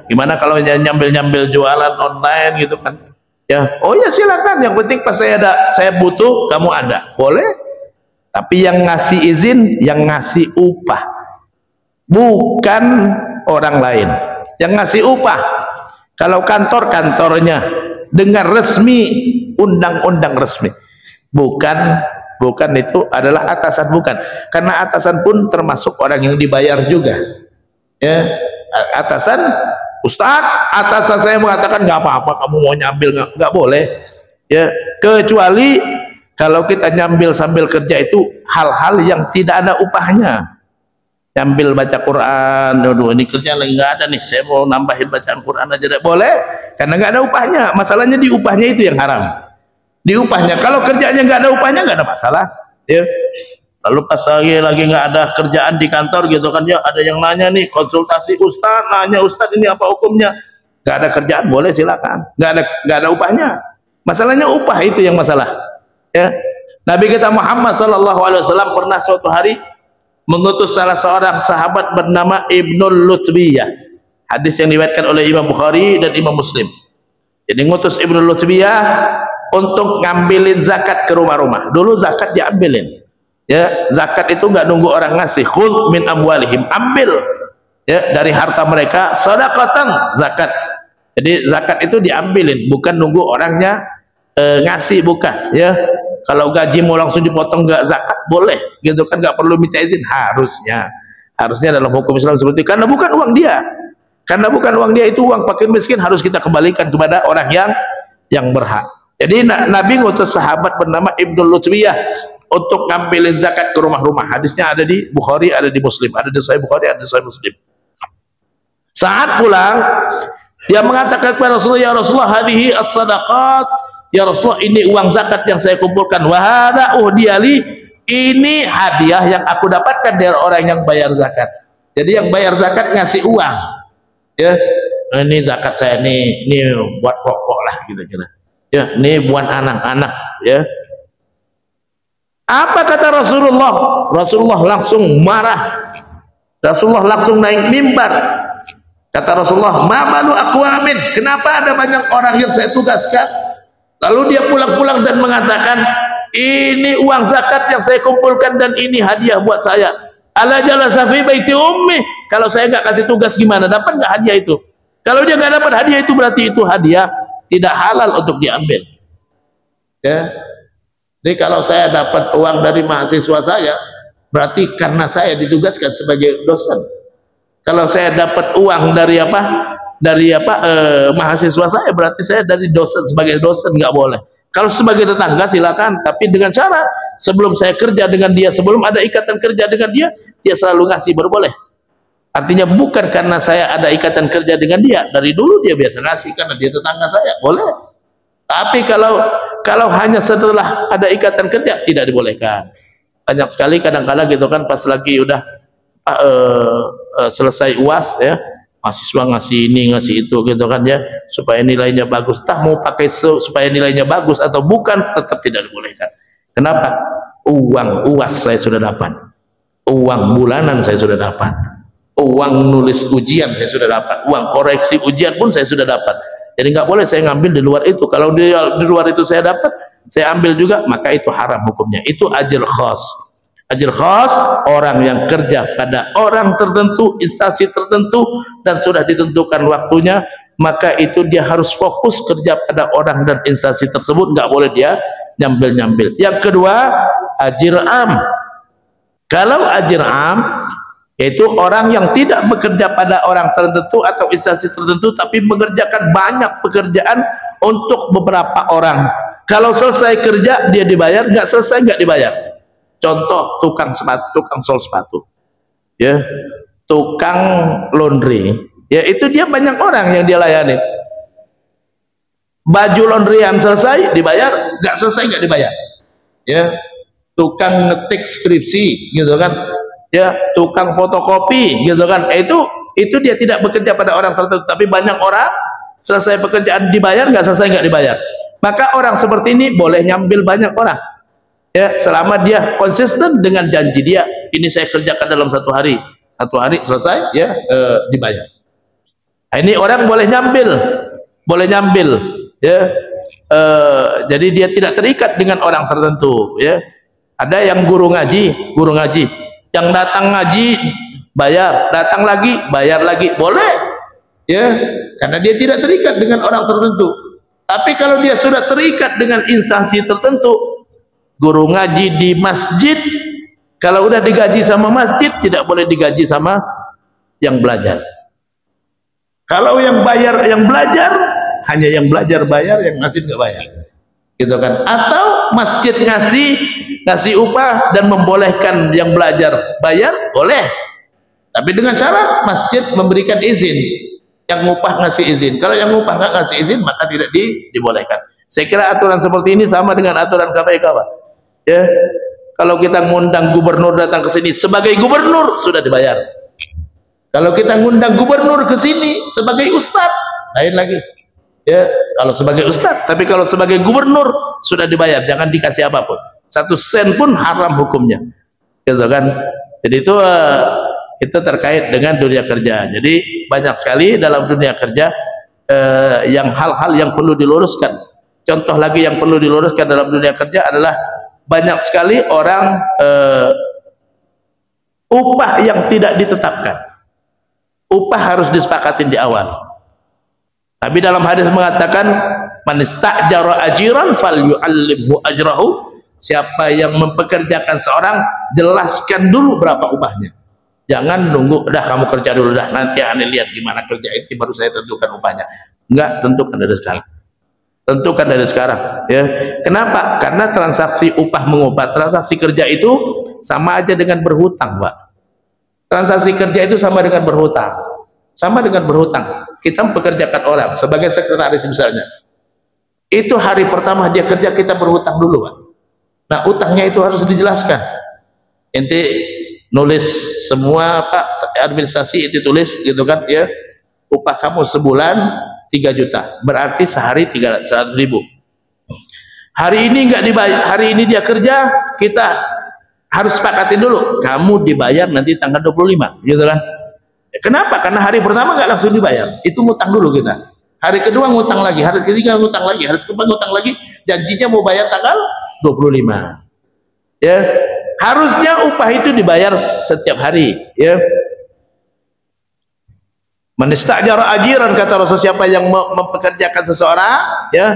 Gimana kalau nyambil jualan online gitu kan? Ya, oh ya silakan. Yang penting pas saya butuh kamu ada. Boleh. Tapi yang ngasih izin, yang ngasih upah, bukan orang lain. Yang ngasih upah, kalau kantornya dengan resmi, undang-undang resmi, bukan bukan itu adalah atasan, bukan, karena atasan pun termasuk orang yang dibayar juga, ya. Atasan, Ustadz, atasan saya mengatakan nggak apa-apa kamu mau nyambil, nggak boleh, ya, kecuali kalau kita nyambil sambil kerja itu hal-hal yang tidak ada upahnya. Nyambil baca Quran, aduh ini kerja lagi nggak ada nih, saya mau nambahin bacaan Quran aja, tidak boleh, karena nggak ada upahnya. Masalahnya di upahnya itu yang haram, di upahnya. Kalau kerjanya nggak ada upahnya nggak ada masalah, ya. Lalu pas lagi nggak ada kerjaan di kantor gitu kan, ya ada yang nanya nih, konsultasi Ustaz, nanya Ustaz ini apa hukumnya, nggak ada kerjaan, boleh silakan, nggak ada upahnya. Masalahnya upah itu yang masalah, ya. Nabi kita Muhammad SAW pernah suatu hari mengutus salah seorang sahabat bernama Ibnul Lutbiyah, hadis yang diriwayatkan oleh Imam Bukhari dan Imam Muslim. Jadi ngutus Ibnul Lutbiyah untuk ngambilin zakat ke rumah-rumah. Dulu zakat diambilin, ya, zakat itu nggak nunggu orang ngasih. Khudh min amwalihim, ambil, ya, dari harta mereka, sedekatan, zakat. Jadi zakat itu diambilin, bukan nunggu orangnya ngasih, bukan, ya. Kalau gaji mau langsung dipotong nggak zakat, boleh, gitu kan, nggak perlu minta izin. Harusnya dalam hukum Islam seperti itu, karena bukan uang dia, itu uang fakir miskin, harus kita kembalikan kepada orang yang berhak. Jadi Nabi ngutus sahabat bernama Ibnul Lutbiyah untuk ngambilin zakat ke rumah-rumah. Hadisnya ada di Bukhari, ada di Muslim, ada di Sahih Bukhari, ada di Sahih Muslim. Saat pulang, dia mengatakan kepada Rasulullah, ya Rasulullah, hadhihi as-sadaqat, ya Rasulullah, ini uang zakat yang saya kumpulkan, wa hadza uhdiyali, ini hadiah yang aku dapatkan dari orang yang bayar zakat. Jadi yang bayar zakat ngasih uang, ya, ini zakat saya, ini buat pokok lah, kira-kira, ya, ini buat anak-anak, ya. Apa kata Rasulullah? Rasulullah langsung marah, Rasulullah langsung naik mimbar. Kata Rasulullah, ma balu aqwamin, kenapa ada banyak orang yang saya tugaskan, lalu dia pulang-pulang dan mengatakan, ini uang zakat yang saya kumpulkan dan ini hadiah buat saya. Ala jalasa fi baiti ummi, kalau saya nggak kasih tugas gimana, dapat nggak hadiah itu? Kalau dia nggak dapat hadiah itu, berarti itu hadiah tidak halal untuk diambil, ya. Jadi kalau saya dapat uang dari mahasiswa saya, berarti karena saya ditugaskan sebagai dosen. Kalau saya dapat uang dari mahasiswa saya, berarti saya dari dosen, sebagai dosen, nggak boleh. Kalau sebagai tetangga silakan, tapi dengan syarat sebelum saya kerja dengan dia, sebelum ada ikatan kerja dengan dia, dia selalu ngasih, baru boleh. Artinya bukan karena saya ada ikatan kerja dengan dia, dari dulu dia biasa ngasih karena dia tetangga saya, boleh. Tapi kalau hanya setelah ada ikatan kerja, tidak dibolehkan. Banyak sekali kadang-kadang gitu kan, pas lagi udah selesai UAS, ya, mahasiswa ngasih ini ngasih itu gitu kan, ya, supaya nilainya bagus. Tah mau pakai supaya nilainya bagus atau bukan, tetap tidak dibolehkan. Kenapa? Uang UAS saya sudah dapat, uang bulanan saya sudah dapat, uang nulis ujian saya sudah dapat, uang koreksi ujian pun saya sudah dapat. Jadi nggak boleh saya ngambil di luar itu. Kalau di luar itu saya dapat, saya ambil juga, maka itu haram hukumnya. Itu ajr khas. Ajr khas, orang yang kerja pada orang tertentu, instansi tertentu, dan sudah ditentukan waktunya, maka itu dia harus fokus kerja pada orang dan instansi tersebut, nggak boleh dia nyambil-nyambil. Yang kedua, ajr am. Kalau ajr am, yaitu orang yang tidak bekerja pada orang tertentu atau instansi tertentu, tapi mengerjakan banyak pekerjaan untuk beberapa orang. Kalau selesai kerja dia dibayar, nggak selesai nggak dibayar. Contoh tukang sepatu, tukang sol sepatu, ya, tukang laundry, ya, itu dia banyak orang yang dia layani. Baju laundryan selesai dibayar, nggak selesai nggak dibayar, ya. Tukang ngetik skripsi gitu kan, ya, tukang fotokopi gitu kan, itu dia tidak bekerja pada orang tertentu, tapi banyak orang selesai pekerjaan dibayar, nggak selesai nggak dibayar. Maka orang seperti ini boleh nyambil banyak orang, ya, selama dia konsisten dengan janji dia, ini saya kerjakan dalam satu hari selesai, ya, dibayar. Nah, ini orang boleh nyambil, ya, jadi dia tidak terikat dengan orang tertentu, ya. Ada yang guru ngaji, yang datang ngaji bayar, datang lagi bayar lagi, boleh, ya, karena dia tidak terikat dengan orang tertentu. Tapi kalau dia sudah terikat dengan instansi tertentu, Guru ngaji di masjid, kalau udah digaji sama masjid, tidak boleh digaji sama yang belajar. Kalau yang bayar yang belajar, hanya yang belajar bayar, yang ngasih nggak bayar, gitu kan? Atau masjid ngasih upah dan membolehkan yang belajar bayar, boleh. Tapi dengan syarat masjid memberikan izin, yang upah ngasih izin. Kalau yang upah nggak ngasih izin, maka tidak dibolehkan. Saya kira aturan seperti ini sama dengan aturan KPK, Pak. Ya, kalau kita ngundang gubernur datang ke sini sebagai gubernur sudah dibayar. Kalau kita ngundang gubernur ke sini sebagai ustadz, lain lagi. Ya, kalau sebagai ustadz, tapi kalau sebagai gubernur sudah dibayar, jangan dikasih apapun. 1 sen pun haram hukumnya. Gitu kan? Jadi itu terkait dengan dunia kerja. Jadi banyak sekali dalam dunia kerja yang hal-hal yang perlu diluruskan. Contoh lagi yang perlu diluruskan dalam dunia kerja adalah banyak sekali orang upah yang tidak ditetapkan. Upah harus disepakatin di awal. Tapi dalam hadis mengatakan man istajara ajiran falyu'allimhu ajrahu. Siapa yang mempekerjakan seorang, jelaskan dulu berapa upahnya. Jangan nunggu, dah kamu kerja dulu dah, nanti aneh lihat gimana kerja itu baru saya tentukan upahnya. Enggak, tentukan dari sekarang. Tentukan dari sekarang, ya. Kenapa? Karena transaksi upah mengupah, transaksi kerja itu sama aja dengan berhutang, Pak. Transaksi kerja itu sama dengan berhutang. Sama dengan berhutang. Kita mempekerjakan orang sebagai sekretaris misalnya. Itu hari pertama dia kerja kita berhutang dulu, Pak. Nah, utangnya itu harus dijelaskan. Ente nulis semua, Pak, administrasi itu tulis gitu kan, ya. Upah kamu sebulan 3 juta, berarti sehari 300.000. Hari ini nggak dibayar, hari ini dia kerja, kita harus sepakatin dulu, kamu dibayar nanti tanggal 25, gitu kan. Kenapa? Karena hari pertama nggak langsung dibayar, itu ngutang dulu kita. Hari kedua ngutang lagi, hari ketiga ngutang lagi, hari keempat ngutang lagi, janjinya mau bayar tanggal 25. Ya, harusnya upah itu dibayar setiap hari, ya. Man istajara ajiran, kata Rasul, siapa yang mempekerjakan seseorang, ya,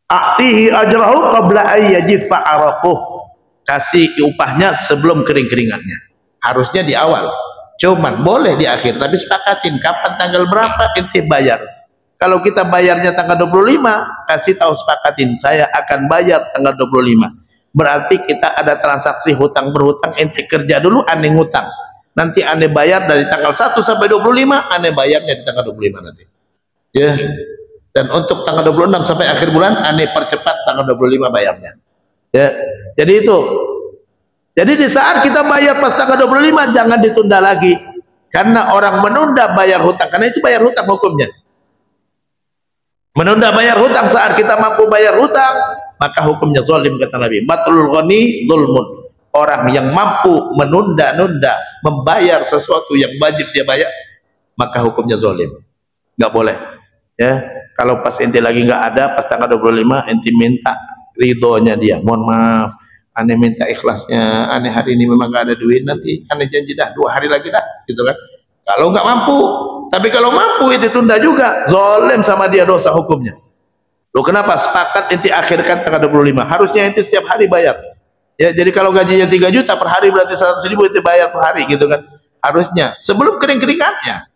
a'tihi ajrahu qabla ay yajifa araquh. Kasih upahnya sebelum kering-keringatnya. Harusnya di awal. Cuman boleh di akhir, tapi sepakatin kapan tanggal berapa ente bayar. Kalau kita bayarnya tanggal 25, kasih tahu sepakatin saya akan bayar tanggal 25. Berarti kita ada transaksi hutang berhutang, ente kerja dulu, aneh ngutang. Nanti aneh bayar dari tanggal 1 sampai 25, aneh bayarnya di tanggal 25 nanti. Ya. Dan untuk tanggal 26 sampai akhir bulan, aneh percepat tanggal 25 bayarnya. Ya. Jadi itu. Jadi di saat kita bayar pas tanggal 25, jangan ditunda lagi. Karena orang menunda bayar hutang, karena itu bayar hutang hukumnya. Menunda bayar hutang saat kita mampu bayar hutang, maka hukumnya zalim, kata Nabi. Matlul ghani zulmun. Orang yang mampu menunda-nunda membayar sesuatu yang wajib dia bayar, maka hukumnya zalim. Nggak boleh. Ya, kalau pas ente lagi nggak ada, pas tanggal 25 ente minta ridhonya dia. Mohon maaf, aneh minta ikhlasnya, aneh hari ini memang nggak ada duit, nanti aneh janji dah 2 hari lagi dah, gitu kan. Kalau nggak mampu, tapi kalau mampu itu tunda juga, zalim sama dia, dosa hukumnya. Loh, kenapa? Sepakat ente akhirkan tanggal 25, harusnya ente setiap hari bayar. Ya, jadi kalau gajinya 3 juta per hari berarti 100.000 ente bayar per hari, gitu kan. Harusnya sebelum kering-keringatnya.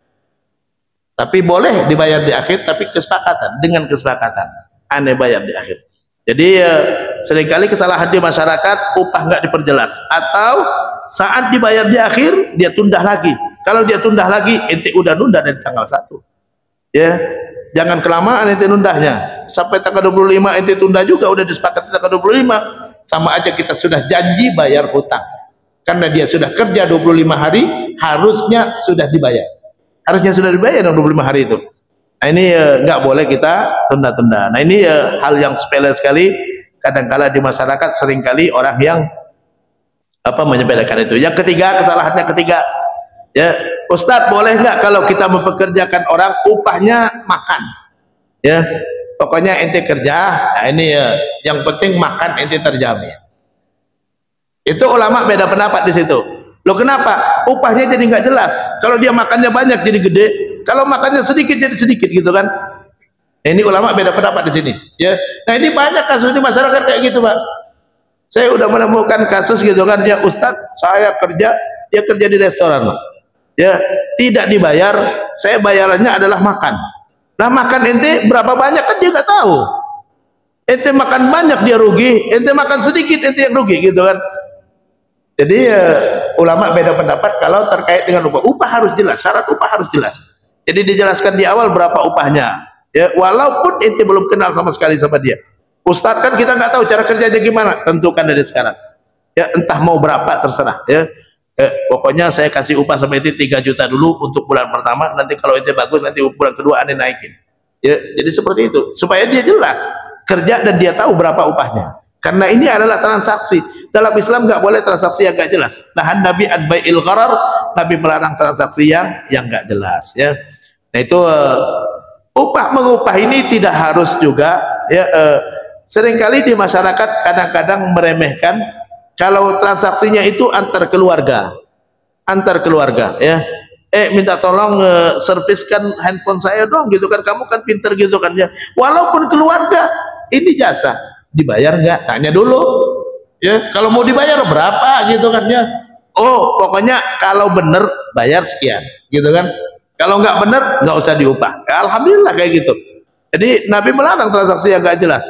Tapi boleh dibayar di akhir, tapi kesepakatan, dengan kesepakatan aneh bayar di akhir. Jadi seringkali kesalahan di masyarakat, upah nggak diperjelas, atau saat dibayar di akhir dia tunda lagi. Kalau dia tunda lagi, ente udah nunda dari tanggal 1. Ya, jangan kelamaan ente nundahnya. Sampai tanggal 25 ente tunda juga, udah disepakati tanggal 25. Sama aja kita sudah janji bayar hutang. Karena dia sudah kerja 25 hari, harusnya sudah dibayar. Harusnya sudah dibayar 25 hari itu. Nah, ini nggak boleh kita tunda-tunda. Nah, ini hal yang sepele sekali. Kadang-kala di masyarakat seringkali orang yang menyepelekan itu. Yang ketiga, kesalahannya ketiga, ya, Ustadz, boleh nggak kalau kita mempekerjakan orang upahnya makan? Ya, pokoknya ente kerja, nah ini yang penting makan ente terjamin. Itu ulama beda pendapat di situ. Loh, kenapa? Upahnya jadi nggak jelas. Kalau dia makannya banyak jadi gede, kalau makannya sedikit jadi sedikit, gitu kan. Ini ulama beda pendapat di sini, ya. Nah, ini banyak kasus di masyarakat kayak gitu, Pak. Saya udah menemukan kasus gitu kan, ya Ustadz, saya kerja, dia kerja di restoran, Pak. Ya, tidak dibayar, saya bayarannya adalah makan. Nah, makan ente berapa banyak kan dia nggak tahu. Ente makan banyak dia rugi, ente makan sedikit ente yang rugi gitu kan. Jadi ulama beda pendapat kalau terkait dengan upah. Upah harus jelas, syarat upah harus jelas. Jadi dijelaskan di awal berapa upahnya. Ya, walaupun ente belum kenal sama sekali sama dia. Ustadz kan kita nggak tahu cara kerjanya gimana, tentukan dari sekarang. Ya, entah mau berapa terserah. Ya, pokoknya saya kasih upah sama ente 3 juta dulu untuk bulan pertama. Nanti kalau ente bagus, nanti bulan kedua ane naikin. Ya, jadi seperti itu supaya dia jelas kerja dan dia tahu berapa upahnya. Karena ini adalah transaksi. Dalam Islam nggak boleh transaksi yang nggak jelas. Nahan Nabi an bai'il gharar, Nabi melarang transaksi yang nggak jelas. Ya, nah itu upah mengupah ini tidak harus juga. Ya, seringkali di masyarakat kadang-kadang meremehkan kalau transaksinya itu antar keluarga, ya. Minta tolong serviskan handphone saya dong, gitu kan. Kamu kan pinter gitu kan ya. Walaupun keluarga, ini jasa dibayar nggak? Tanya dulu. Ya, kalau mau dibayar berapa gitu kan ya. Oh, pokoknya kalau bener bayar sekian, gitu kan. Kalau nggak bener nggak usah diupah. Ya, alhamdulillah kayak gitu. Jadi Nabi melarang transaksi yang nggak jelas.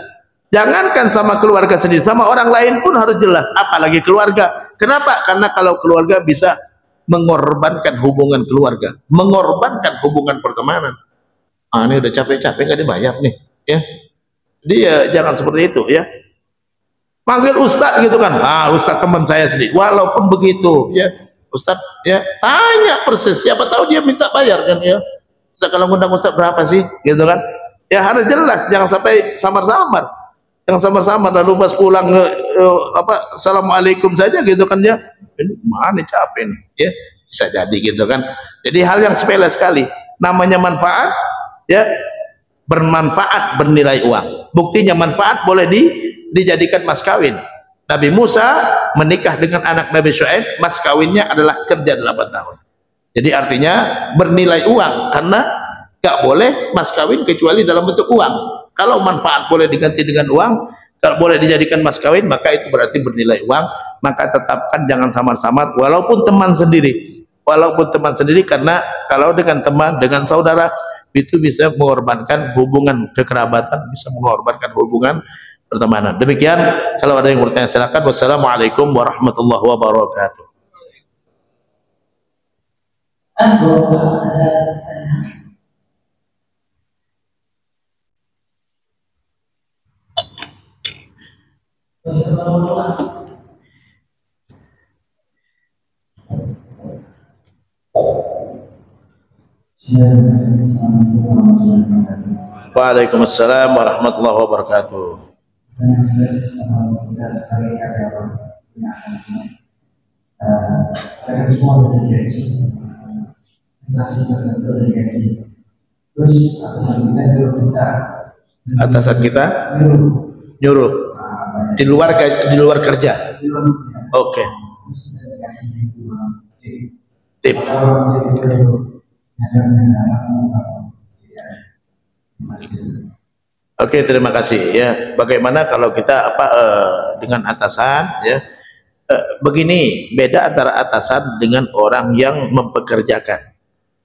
Jangankan sama keluarga sendiri, sama orang lain pun harus jelas. Apalagi keluarga. Kenapa? Karena kalau keluarga bisa mengorbankan hubungan keluarga, mengorbankan hubungan pertemanan. Ini udah capek-capek nggak dibayar nih, ya. Dia jangan seperti itu, ya. Panggil ustadz gitu kan, ustadz teman saya sendiri. Walaupun begitu, ya, ustadz, ya, tanya persis. Siapa tahu dia minta bayar kan, ya. Ustadz, kalau ngundang ustadz berapa sih, gitu kan? Ya harus jelas, jangan sampai samar-samar. Yang sama-sama lalu pas pulang assalamualaikum saja gitu kan ya, ini mana capek nih ya, bisa jadi gitu kan. Jadi hal yang sepele sekali, namanya manfaat ya, bermanfaat bernilai uang. Buktinya manfaat boleh dijadikan mas kawin. Nabi Musa menikah dengan anak Nabi Syuaib, mas kawinnya adalah kerja 8 tahun. Jadi artinya bernilai uang, karena gak boleh mas kawin kecuali dalam bentuk uang. Kalau manfaat boleh diganti dengan uang, kalau boleh dijadikan mas kawin, maka itu berarti bernilai uang. Maka tetapkan jangan samar-samar, walaupun teman sendiri, karena kalau dengan teman, dengan saudara, itu bisa mengorbankan hubungan kekerabatan, bisa mengorbankan hubungan pertemanan. Demikian, kalau ada yang bertanya silakan. Wassalamualaikum warahmatullahi wabarakatuh. Waalaikumsalam warahmatullahi wabarakatuh. Atasan kita nyuruh di luar kerja. Oke. Tip. Oke, terima kasih ya. Bagaimana kalau kita dengan atasan ya? Begini, beda antara atasan dengan orang yang mempekerjakan.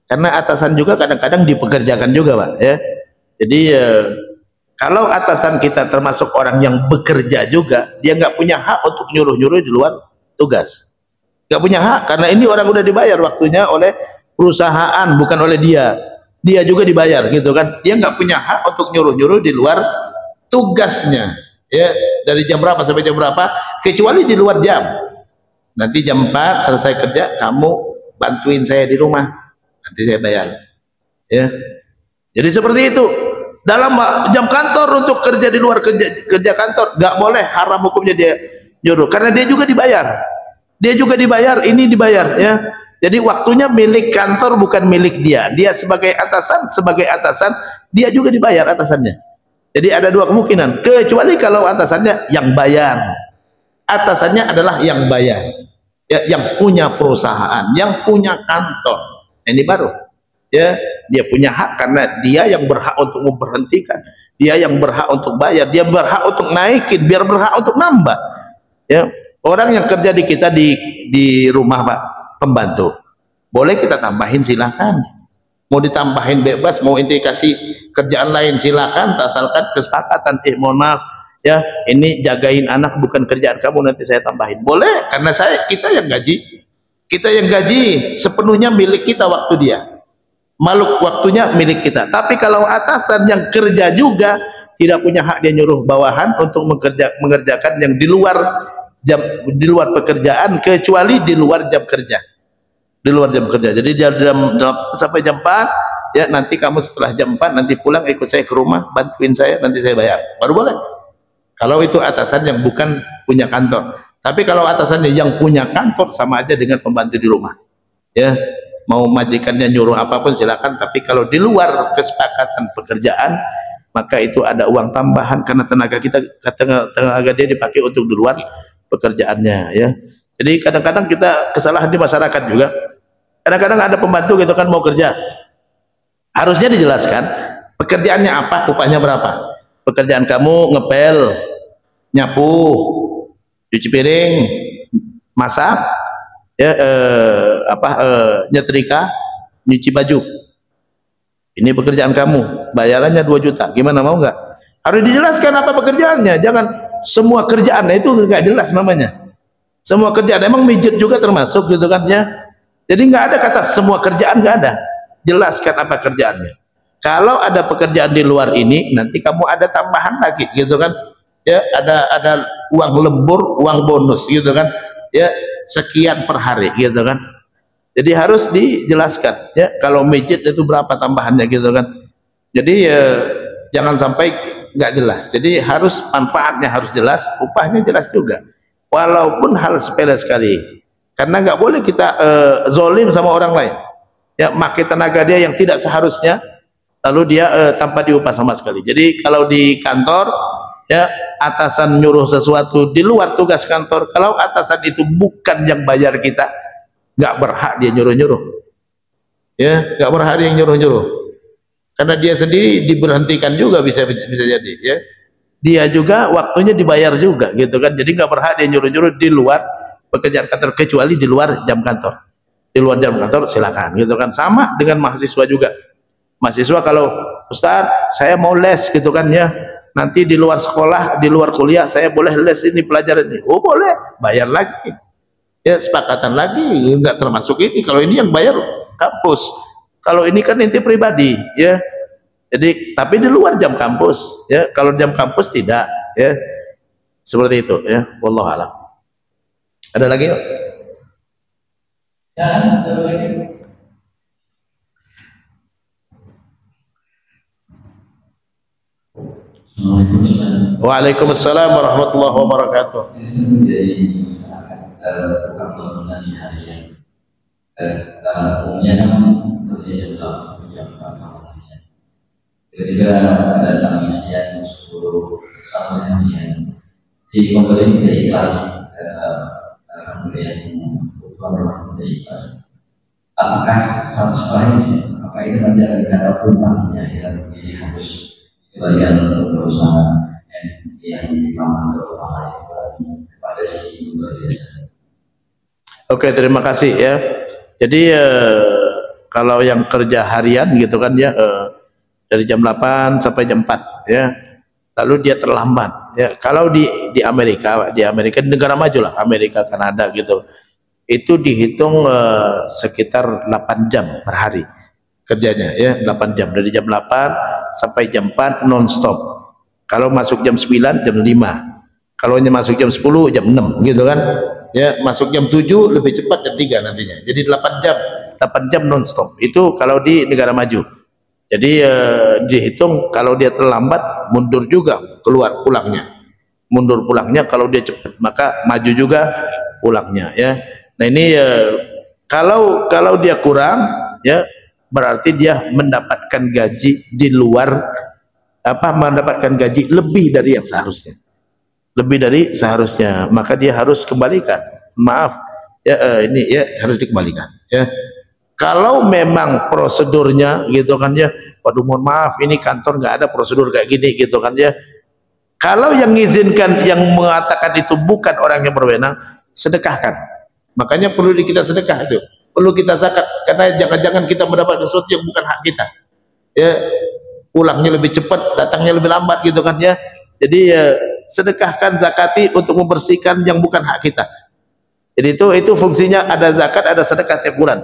Karena atasan juga kadang-kadang dipekerjakan juga, Pak ya. Jadi kalau atasan kita termasuk orang yang bekerja juga, dia nggak punya hak untuk nyuruh-nyuruh di luar tugas. Nggak punya hak, karena ini orang udah dibayar waktunya oleh perusahaan, bukan oleh dia. Dia juga dibayar gitu kan. Dia nggak punya hak untuk nyuruh-nyuruh di luar tugasnya. Ya, dari jam berapa sampai jam berapa, kecuali di luar jam. Nanti jam 4 selesai kerja, kamu bantuin saya di rumah, nanti saya bayar. Ya, jadi seperti itu. Dalam jam kantor untuk kerja di luar kerja kantor nggak boleh, haram hukumnya dia nyuruh, karena dia juga dibayar. Dia juga dibayar, ini dibayar ya. Jadi waktunya milik kantor, bukan milik dia. Dia sebagai atasan, dia juga dibayar atasannya. Jadi ada dua kemungkinan, kecuali kalau atasannya yang bayar. Atasannya adalah yang bayar, ya, yang punya perusahaan, yang punya kantor. Ini baru ya dia punya hak karena dia yang berhak untuk memberhentikan, dia yang berhak untuk bayar, dia berhak untuk naikin, biar berhak untuk nambah. Ya, orang yang kerja di kita di rumah Pak, pembantu, boleh kita tambahin silakan, mau ditambahin bebas, mau inti kasih kerjaan lain silakan, asalkan kesepakatan. Mohon maaf ya, ini jagain anak bukan kerjaan kamu, nanti saya tambahin, boleh, karena kita yang gaji sepenuhnya milik kita, waktu dia makhluk, waktunya milik kita. Tapi kalau atasan yang kerja juga tidak punya hak, dia nyuruh bawahan untuk mengerjakan yang di luar jam, di luar pekerjaan, kecuali di luar jam kerja, di luar jam kerja. Jadi jam sampai jam 4 ya, nanti kamu setelah jam 4 nanti pulang ikut saya ke rumah, bantuin saya, nanti saya bayar, baru boleh. Kalau itu atasan yang bukan punya kantor. Tapi kalau atasannya yang punya kantor, sama aja dengan pembantu di rumah ya, mau majikannya nyuruh apapun silakan. Tapi kalau di luar kesepakatan pekerjaan, maka itu ada uang tambahan karena tenaga dia dipakai untuk di luar pekerjaannya ya. Jadi kadang-kadang kita kesalahan di masyarakat juga, kadang-kadang ada pembantu gitu kan mau kerja, harusnya dijelaskan pekerjaannya apa, upahnya berapa. Pekerjaan kamu ngepel, nyapu, cuci piring, masak ya, nyetrika, nyuci baju, ini pekerjaan kamu, bayarannya 2 juta, gimana, mau nggak? Harus dijelaskan apa pekerjaannya. Jangan semua kerjaannya itu nggak jelas namanya. Semua kerjaan, emang mijet juga termasuk gitu kan ya. Jadi nggak ada kata semua kerjaan, nggak ada. Jelaskan apa kerjaannya. Kalau ada pekerjaan di luar ini, nanti kamu ada tambahan lagi gitu kan ya, ada uang lembur, uang bonus gitu kan ya, sekian per hari gitu kan. Jadi harus dijelaskan ya, kalau mijit itu berapa tambahannya gitu kan. Jadi jangan sampai nggak jelas. Jadi harus manfaatnya harus jelas, upahnya jelas juga, walaupun hal sepele sekali. Karena nggak boleh kita zolim sama orang lain ya, makai tenaga dia yang tidak seharusnya, lalu dia tanpa diupah sama sekali. Jadi kalau di kantor ya, atasan nyuruh sesuatu di luar tugas kantor, kalau atasan itu bukan yang bayar kita, nggak berhak dia nyuruh-nyuruh ya, nggak berhak dia nyuruh-nyuruh, karena dia sendiri diberhentikan juga, bisa jadi ya, dia juga waktunya dibayar juga gitu kan. Jadi nggak berhak dia nyuruh-nyuruh di luar pekerjaan kantor, kecuali di luar jam kantor. Di luar jam kantor silakan gitu kan. Sama dengan mahasiswa juga, mahasiswa kalau Ustaz saya mau les gitu kan ya, nanti di luar sekolah, di luar kuliah saya boleh les ini pelajaran ini, oh boleh, bayar lagi ya, sepakatan lagi, nggak termasuk ini. Kalau ini yang bayar kampus, kalau ini kan inti pribadi ya. Jadi tapi di luar jam kampus ya, kalau jam kampus tidak ya, seperti itu ya. Wallahu a'lam. Ada lagi yuk? Ya, ada lagi. Waalaikumsalam warahmatullahi wabarakatuh. Bukan bangunan harian. Umumnya kan terjadi dalam bangunannya. Ketika ada tangis yang 10 tahun harian, si pembeli tidak ikhlas, kemudian korban tidak ikhlas. Apakah 100%? Apa itu ada rumahnya yang harus bagian untuk berusaha yang dimampu kepada si pembeli? Oke, terima kasih ya. Jadi kalau yang kerja harian gitu kan ya, dari jam 8 sampai jam 4 ya, lalu dia terlambat ya. Kalau di Amerika, negara maju lah, Amerika, Kanada gitu, itu dihitung sekitar 8 jam per hari kerjanya ya, 8 jam, dari jam 8 sampai jam 4 non-stop. Kalau masuk jam 9, jam 5. Kalau masuk jam 10, jam 6 gitu kan ya, masuk jam 7 lebih cepat jam 3 nantinya. Jadi 8 jam non-stop. Itu kalau di negara maju. Jadi dihitung kalau dia terlambat, mundur juga pulangnya. Mundur pulangnya, kalau dia cepat maka maju juga pulangnya ya. Nah ini kalau dia kurang ya, berarti dia mendapatkan gaji di luar mendapatkan gaji lebih dari yang seharusnya. Lebih dari seharusnya, maka dia harus kembalikan. Maaf ya, ini ya harus dikembalikan ya. Kalau memang prosedurnya gitu kan ya, waduh mohon maaf ini kantor nggak ada prosedur kayak gini gitu kan ya. Kalau yang mengizinkan, yang mengatakan itu bukan orang yang berwenang, sedekahkan. Makanya perlu kita sedekah itu, perlu kita zakat, karena jangan-jangan kita mendapat sesuatu yang bukan hak kita. Ya, pulangnya lebih cepat, datangnya lebih lambat gitu kan ya. Jadi sedekahkan, zakati untuk membersihkan yang bukan hak kita. Jadi itu fungsinya, ada zakat, ada sedekah tiap bulan.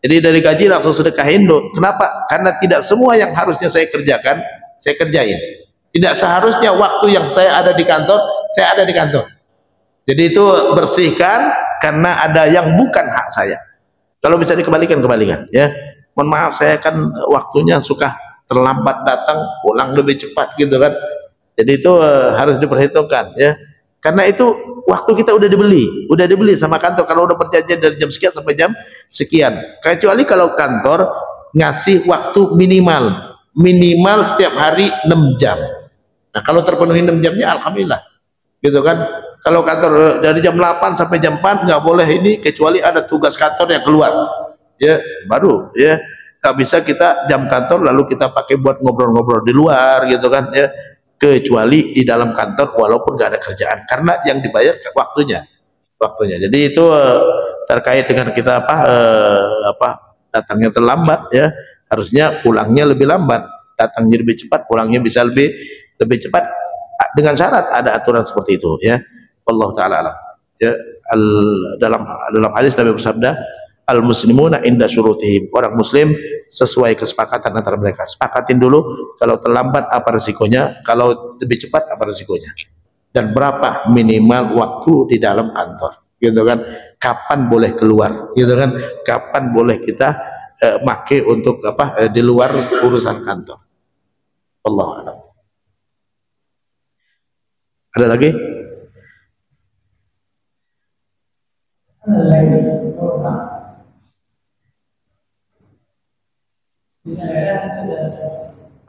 Jadi dari gaji langsung sedekahin loh. Kenapa? Karena tidak semua yang harusnya saya kerjakan, saya kerjain. Tidak seharusnya waktu yang saya ada di kantor, saya ada di kantor. Jadi itu bersihkan karena ada yang bukan hak saya. Kalau bisa dikembalikan, kembalikan ya. Mohon maaf saya kan waktunya suka terlambat datang, pulang lebih cepat gitu kan. Jadi itu harus diperhitungkan ya. Karena itu waktu kita udah dibeli sama kantor. Kalau udah perjanjian dari jam sekian sampai jam sekian. Kecuali kalau kantor ngasih waktu minimal setiap hari 6 jam. Nah kalau terpenuhi 6 jamnya alhamdulillah, gitu kan. Kalau kantor dari jam 8 sampai jam 4 nggak boleh ini, kecuali ada tugas kantor yang keluar, ya baru ya. Nggak bisa kita jam kantor lalu kita pakai buat ngobrol-ngobrol di luar, gitu kan ya. Kecuali di dalam kantor walaupun nggak ada kerjaan, karena yang dibayar waktunya. Jadi itu terkait dengan kita datangnya terlambat ya, harusnya pulangnya lebih lambat, datangnya lebih cepat, pulangnya bisa lebih cepat, dengan syarat ada aturan seperti itu ya. Allah taala alam ya. Dalam hadis Nabi bersabda, al muslimuna inda syurutihim, orang muslim sesuai kesepakatan antara mereka. Sepakatin dulu, kalau terlambat apa resikonya, kalau lebih cepat apa resikonya, dan berapa minimal waktu di dalam kantor, gitu kan. Kapan boleh keluar, gitu kan. Kapan boleh kita make untuk di luar urusan kantor. Allah a'lam. Ada lagi?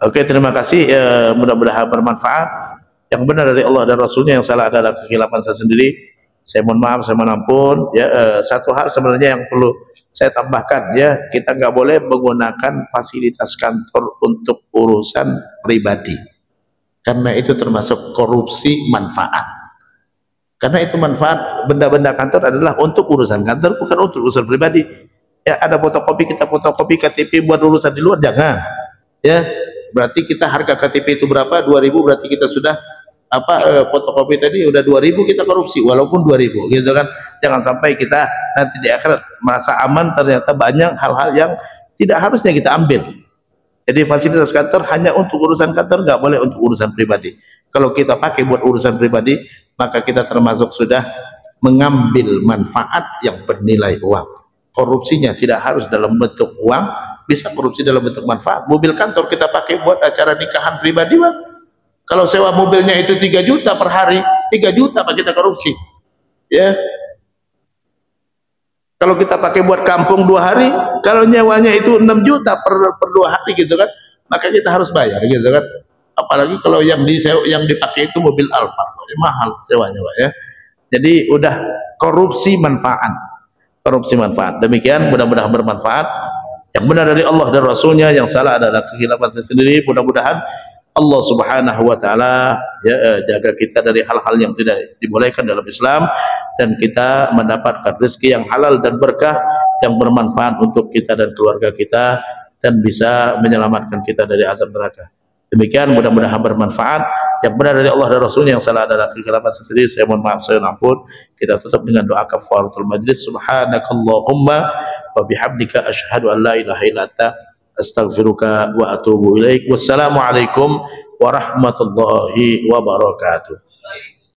Oke, terima kasih. Mudah-mudahan bermanfaat. Yang benar dari Allah dan Rasulnya, yang salah adalah kekhilafan saya sendiri. Saya mohon maaf, saya mohon ampun. Ya, satu hal sebenarnya yang perlu saya tambahkan, ya, kita nggak boleh menggunakan fasilitas kantor untuk urusan pribadi, karena itu termasuk korupsi manfaat. Karena itu manfaat benda-benda kantor adalah untuk urusan kantor, bukan untuk urusan pribadi. Ya, ada fotokopi, kita fotokopi KTP buat urusan di luar, jangan. Ya, berarti kita harga KTP itu berapa? 2000, berarti kita sudah fotokopi tadi udah 2000, kita korupsi walaupun 2000, gitu kan. Jangan sampai kita nanti di akhirat merasa aman, ternyata banyak hal-hal yang tidak harusnya kita ambil. Jadi fasilitas kantor hanya untuk urusan kantor, nggak boleh untuk urusan pribadi. Kalau kita pakai buat urusan pribadi, maka kita termasuk sudah mengambil manfaat yang bernilai uang. Korupsinya tidak harus dalam bentuk uang, bisa korupsi dalam bentuk manfaat. Mobil kantor kita pakai buat acara nikahan pribadi, Bang. Kalau sewa mobilnya itu 3 juta per hari, 3 juta Pak kita korupsi. Ya. Kalau kita pakai buat kampung 2 hari, kalau nyewanya itu 6 juta per 2 hari, gitu kan, maka kita harus bayar, gitu kan. Apalagi kalau yang dipakai itu mobil Alphard, mahal sewanya, Pak, ya. Jadi udah korupsi manfaat. Korupsi manfaat. Demikian, mudah-mudahan bermanfaat. Yang benar dari Allah dan Rasulnya, yang salah adalah kekhilafan saya sendiri. Mudah-mudahan Allah subhanahu wa ta'ala jaga kita dari hal-hal yang tidak dibolehkan dalam Islam, dan kita mendapatkan rezeki yang halal dan berkah yang bermanfaat untuk kita dan keluarga kita, dan bisa menyelamatkan kita dari azab neraka. Demikian, mudah-mudahan bermanfaat. Yang benar dari Allah dan Rasulnya, yang salah adalah kekhilafan saya sendiri. Saya mohon maaf, saya ampun. Kita tutup dengan doa kafaratul majlis. Subhanakallahumma wa bihamdika asyhadu an la ilaha illa anta astaghfiruka wa atubu ilaik. Wassalamualaikum warahmatullahi wabarakatuh.